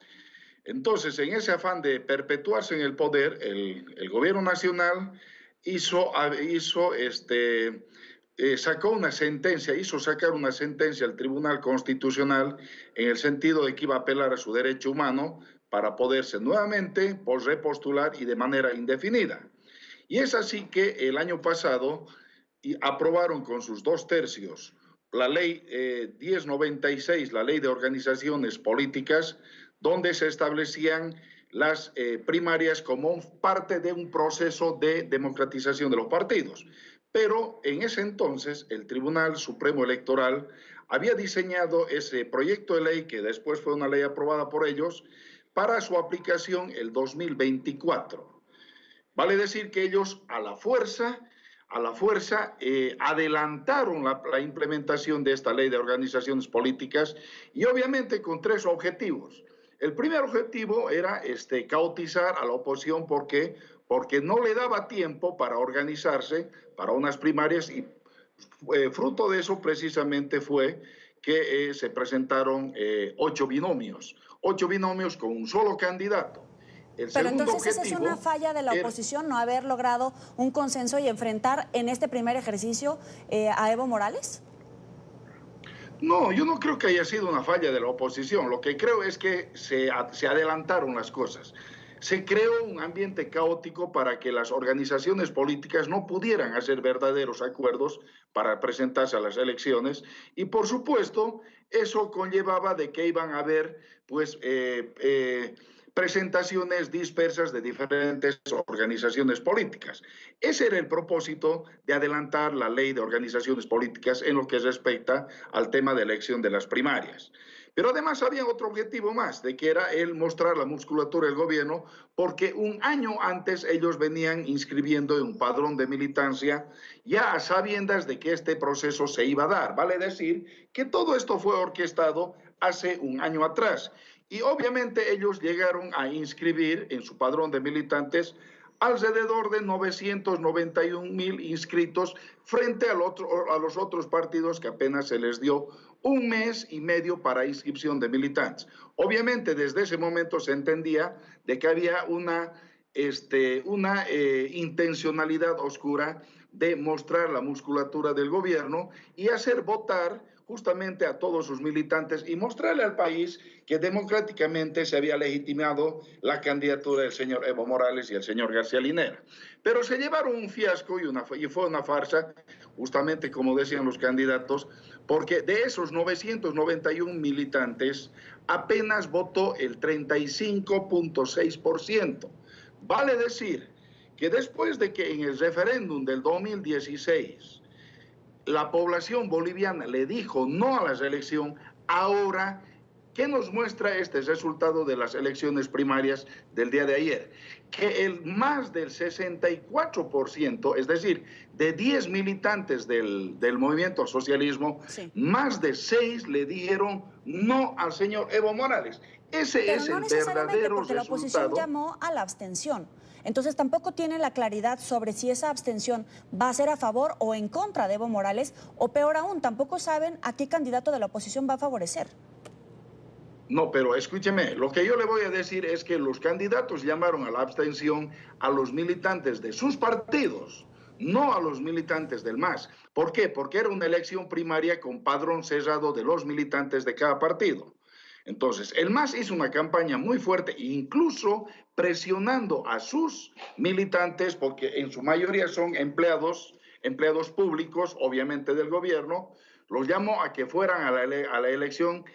Entonces, en ese afán de perpetuarse en el poder, el gobierno nacional sacó una sentencia, hizo sacar una sentencia al Tribunal Constitucional en el sentido de que iba a apelar a su derecho humano para poderse nuevamente repostular y de manera indefinida. Y es así que el año pasado aprobaron con sus 2/3 la ley 1096, la ley de organizaciones políticas, donde se establecían las primarias como parte de un proceso de democratización de los partidos. Pero en ese entonces el Tribunal Supremo Electoral había diseñado ese proyecto de ley, que después fue una ley aprobada por ellos, para su aplicación el 2024. Vale decir que ellos a la fuerza adelantaron la implementación de esta ley de organizaciones políticas, y obviamente con 3 objetivos. El primer objetivo era caotizar a la oposición porque no le daba tiempo para organizarse para unas primarias, y fruto de eso precisamente fue que se presentaron 8 binomios con un solo candidato. Pero entonces esa es una falla de la oposición, no haber logrado un consenso y enfrentar en este primer ejercicio a Evo Morales. No, yo no creo que haya sido una falla de la oposición. Lo que creo es que se adelantaron las cosas. Se creó un ambiente caótico para que las organizaciones políticas no pudieran hacer verdaderos acuerdos para presentarse a las elecciones, y por supuesto eso conllevaba de que iban a haber presentaciones dispersas de diferentes organizaciones políticas. Ese era el propósito de adelantar la ley de organizaciones políticas en lo que respecta al tema de elección de las primarias. Pero además había otro objetivo más, de que era el mostrar la musculatura del gobierno, porque un año antes ellos venían inscribiendo en un padrón de militancia ya a sabiendas de que este proceso se iba a dar. Vale decir que todo esto fue orquestado hace un año atrás. Y obviamente ellos llegaron a inscribir en su padrón de militantes alrededor de 991,000 inscritos frente a los otros partidos que apenas se les dio 1 mes y medio para inscripción de militantes. Obviamente desde ese momento se entendía de que había una intencionalidad oscura de mostrar la musculatura del gobierno y hacer votar justamente a todos sus militantes y mostrarle al país que democráticamente se había legitimado la candidatura del señor Evo Morales y el señor García Linera. Pero se llevaron un fiasco y fue una farsa, justamente como decían los candidatos, porque de esos 991 militantes apenas votó el 35,6%. Vale decir que después de que en el referéndum del 2016 la población boliviana le dijo no a la reelección, ahora, ¿qué nos muestra este resultado de las elecciones primarias del día de ayer? Que más del 64%, es decir, de 10 militantes del movimiento al socialismo, sí, más de 6 le dijeron no al señor Evo Morales. Ese es el verdadero porque la oposición llamó a la abstención. Entonces tampoco tienen la claridad sobre si esa abstención va a ser a favor o en contra de Evo Morales, o peor aún, tampoco saben a qué candidato de la oposición va a favorecer. No, pero escúcheme, lo que yo le voy a decir es que los candidatos llamaron a la abstención a los militantes de sus partidos, no a los militantes del MAS. ¿Por qué? Porque era una elección primaria con padrón cerrado de los militantes de cada partido. Entonces, el MAS hizo una campaña muy fuerte, incluso presionando a sus militantes, porque en su mayoría son empleados públicos, obviamente del gobierno, los llamó a que fueran a la elección,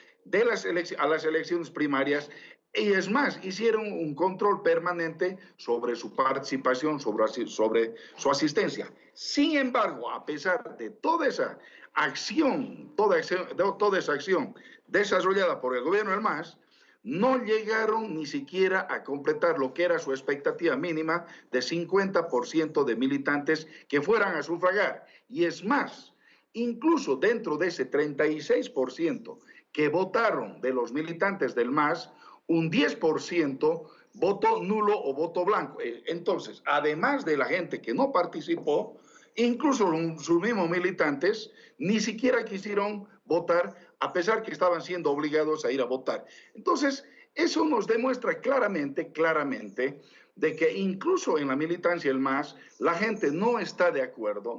a las elecciones primarias, y es más, hicieron un control permanente sobre su participación, sobre su asistencia. Sin embargo, a pesar de toda esa acción, toda esa acción desarrollada por el gobierno del MAS, no llegaron ni siquiera a completar lo que era su expectativa mínima de 50% de militantes que fueran a sufragar. Y es más, incluso dentro de ese 36% que votaron de los militantes del MAS, un 10% votó nulo o voto blanco. Entonces, además de la gente que no participó, incluso sus mismos militantes ni siquiera quisieron votar, a pesar que estaban siendo obligados a ir a votar. Entonces, eso nos demuestra claramente, de que incluso en la militancia del MAS, la gente no está de acuerdo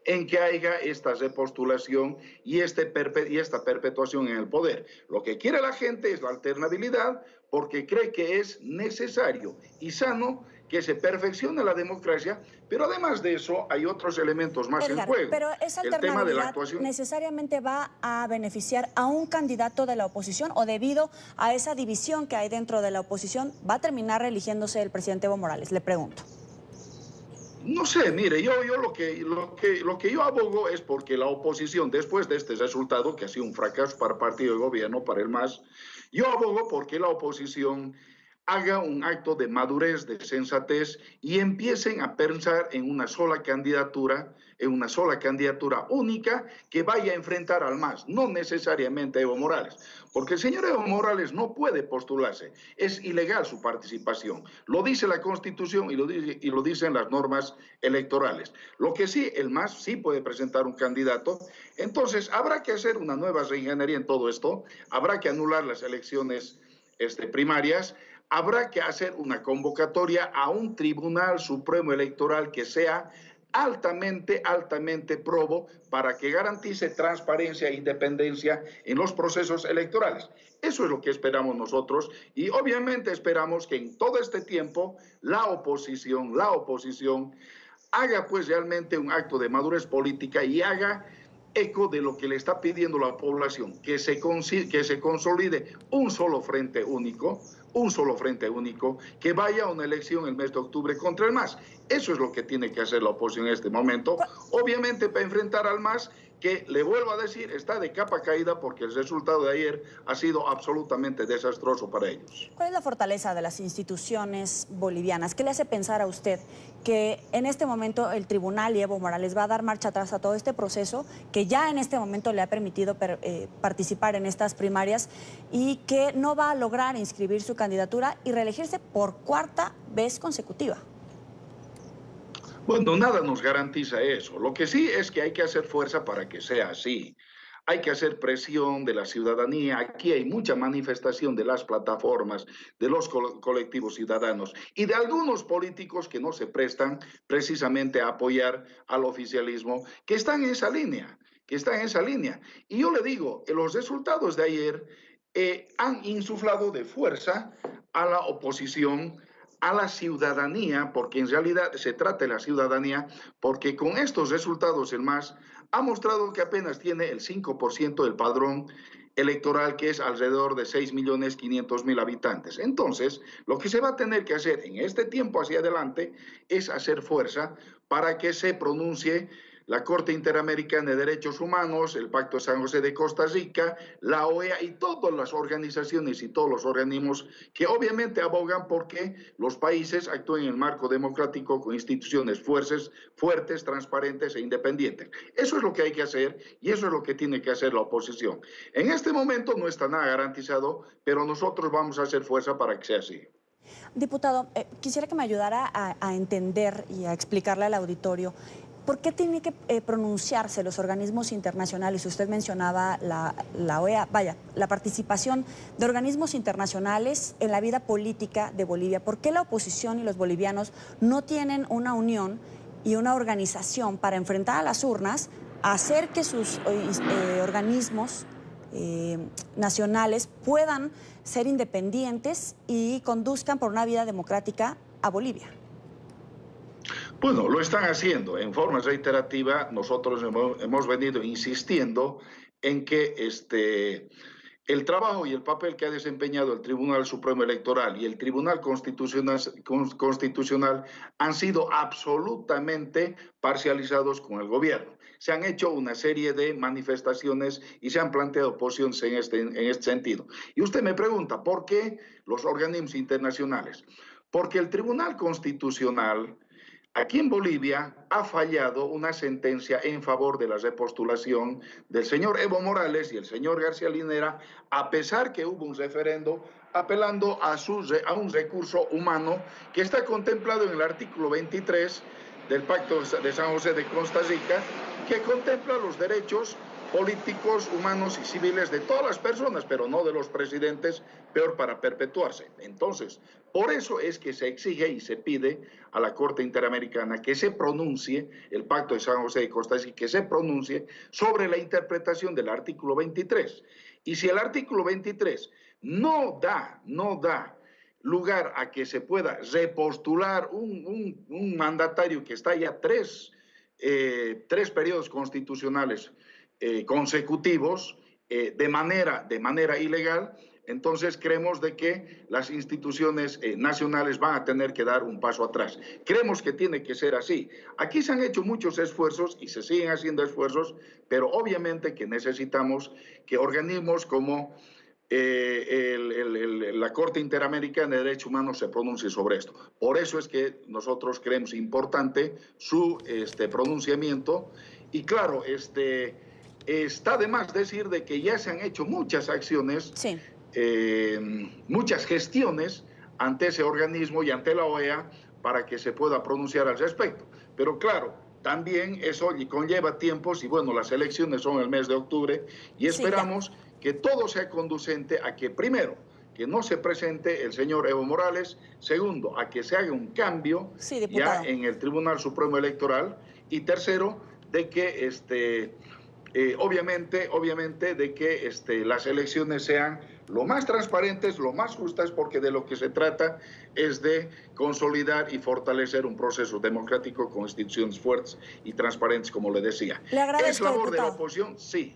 en que haya esta repostulación y esta perpetuación en el poder. Lo que quiere la gente es la alternabilidad, porque cree que es necesario y sano que se perfeccione la democracia, pero además de eso hay otros elementos más en juego. Pero esa alternabilidad necesariamente va a beneficiar a un candidato de la oposición, o debido a esa división que hay dentro de la oposición va a terminar reeligiéndose el presidente Evo Morales, le pregunto. No sé, mire, yo lo que yo abogo es porque la oposición, después de este resultado, que ha sido un fracaso para el partido de gobierno, para el MAS, yo abogo porque la oposición haga un acto de madurez, de sensatez, y empiecen a pensar en una sola candidatura única que vaya a enfrentar al MAS, no necesariamente a Evo Morales, porque el señor Evo Morales no puede postularse, es ilegal su participación, lo dice la Constitución y lo dicen las normas electorales. Lo que sí, el MAS sí puede presentar un candidato, entonces habrá que hacer una nueva reingeniería en todo esto, habrá que anular las elecciones primarias, habrá que hacer una convocatoria a un Tribunal Supremo Electoral que sea altamente probo para que garantice transparencia e independencia en los procesos electorales. Eso es lo que esperamos nosotros y obviamente esperamos que en todo este tiempo la oposición haga pues realmente un acto de madurez política y haga eco de lo que le está pidiendo la población, que se consolide un solo frente único, que vaya a una elección el mes de octubre contra el MAS. Eso es lo que tiene que hacer la oposición en este momento. Obviamente, para enfrentar al MAS, que, le vuelvo a decir, está de capa caída porque el resultado de ayer ha sido absolutamente desastroso para ellos. ¿Cuál es la fortaleza de las instituciones bolivianas? ¿Qué le hace pensar a usted que en este momento el tribunal y Evo Morales va a dar marcha atrás a todo este proceso que ya en este momento le ha permitido participar en estas primarias y que no va a lograr inscribir su candidatura y reelegirse por cuarta vez consecutiva? Bueno, nada nos garantiza eso. Lo que sí es que hay que hacer fuerza para que sea así. Hay que hacer presión de la ciudadanía. Aquí hay mucha manifestación de las plataformas, de los colectivos ciudadanos y de algunos políticos que no se prestan precisamente a apoyar al oficialismo, que están en esa línea, Y yo le digo, los resultados de ayer han insuflado de fuerza a la oposición, a la ciudadanía, porque en realidad se trata de la ciudadanía, porque con estos resultados el MAS ha mostrado que apenas tiene el 5% del padrón electoral, que es alrededor de 6.500.000 habitantes. Entonces, lo que se va a tener que hacer en este tiempo hacia adelante es hacer fuerza para que se pronuncie la Corte Interamericana de Derechos Humanos, el Pacto de San José de Costa Rica, la OEA y todas las organizaciones y todos los organismos que obviamente abogan porque los países actúen en el marco democrático con instituciones fuertes, transparentes e independientes. Eso es lo que hay que hacer y eso es lo que tiene que hacer la oposición. En este momento no está nada garantizado, pero nosotros vamos a hacer fuerza para que sea así. Diputado, quisiera que me ayudara a entender y a explicarle al auditorio ¿por qué tiene que pronunciarse los organismos internacionales? Usted mencionaba la OEA, la participación de organismos internacionales en la vida política de Bolivia. ¿Por qué la oposición y los bolivianos no tienen una unión y una organización para enfrentar a las urnas, hacer que sus organismos nacionales puedan ser independientes y conduzcan por una vida democrática a Bolivia? Bueno, lo están haciendo en forma reiterativa. Nosotros hemos venido insistiendo en que el trabajo y el papel que ha desempeñado el Tribunal Supremo Electoral y el Tribunal Constitucional han sido absolutamente parcializados con el gobierno. Se han hecho una serie de manifestaciones y se han planteado posiciones en este sentido. Y usted me pregunta, ¿por qué los organismos internacionales? Porque el Tribunal Constitucional aquí en Bolivia ha fallado una sentencia en favor de la repostulación del señor Evo Morales y el señor García Linera, a pesar que hubo un referendo apelando a un recurso humano que está contemplado en el artículo 23 del Pacto de San José de Costa Rica, que contempla los derechos políticos, humanos y civiles de todas las personas, pero no de los presidentes, peor para perpetuarse. Entonces, por eso es que se exige y se pide a la Corte Interamericana que se pronuncie, el Pacto de San José de Costa Rica, que se pronuncie sobre la interpretación del artículo 23. Y si el artículo 23 no da lugar a que se pueda repostular un mandatario que está ya tres periodos constitucionales consecutivos de manera ilegal, entonces creemos de que las instituciones nacionales van a tener que dar un paso atrás. Creemos que tiene que ser así. Aquí se han hecho muchos esfuerzos y se siguen haciendo esfuerzos, pero obviamente que necesitamos que organismos como la Corte Interamericana de Derechos Humanos se pronuncie sobre esto. Por eso es que nosotros creemos importante su pronunciamiento. Y claro, está de más decir de que ya se han hecho muchas acciones, sí, muchas gestiones ante ese organismo y ante la OEA para que se pueda pronunciar al respecto. Pero claro, también eso conlleva tiempos y bueno, las elecciones son el mes de octubre y esperamos que todo sea conducente a que primero, que no se presente el señor Evo Morales, segundo, a que se haga un cambio ya en el Tribunal Supremo Electoral y tercero, de que obviamente de que las elecciones sean lo más transparentes, lo más justas, porque de lo que se trata es de consolidar y fortalecer un proceso democrático con instituciones fuertes y transparentes, como le decía. Le agradezco, ¿es labor diputado de la oposición? Sí.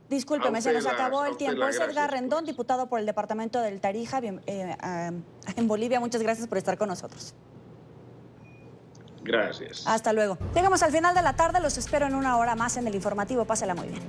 Discúlpeme, se nos acabó el tiempo. Es Edgar Rendón, diputado por el departamento del Tarija, en Bolivia. Muchas gracias por estar con nosotros. Gracias. Hasta luego. Llegamos al final de la tarde, los espero en una hora más en el informativo. Pásela muy bien.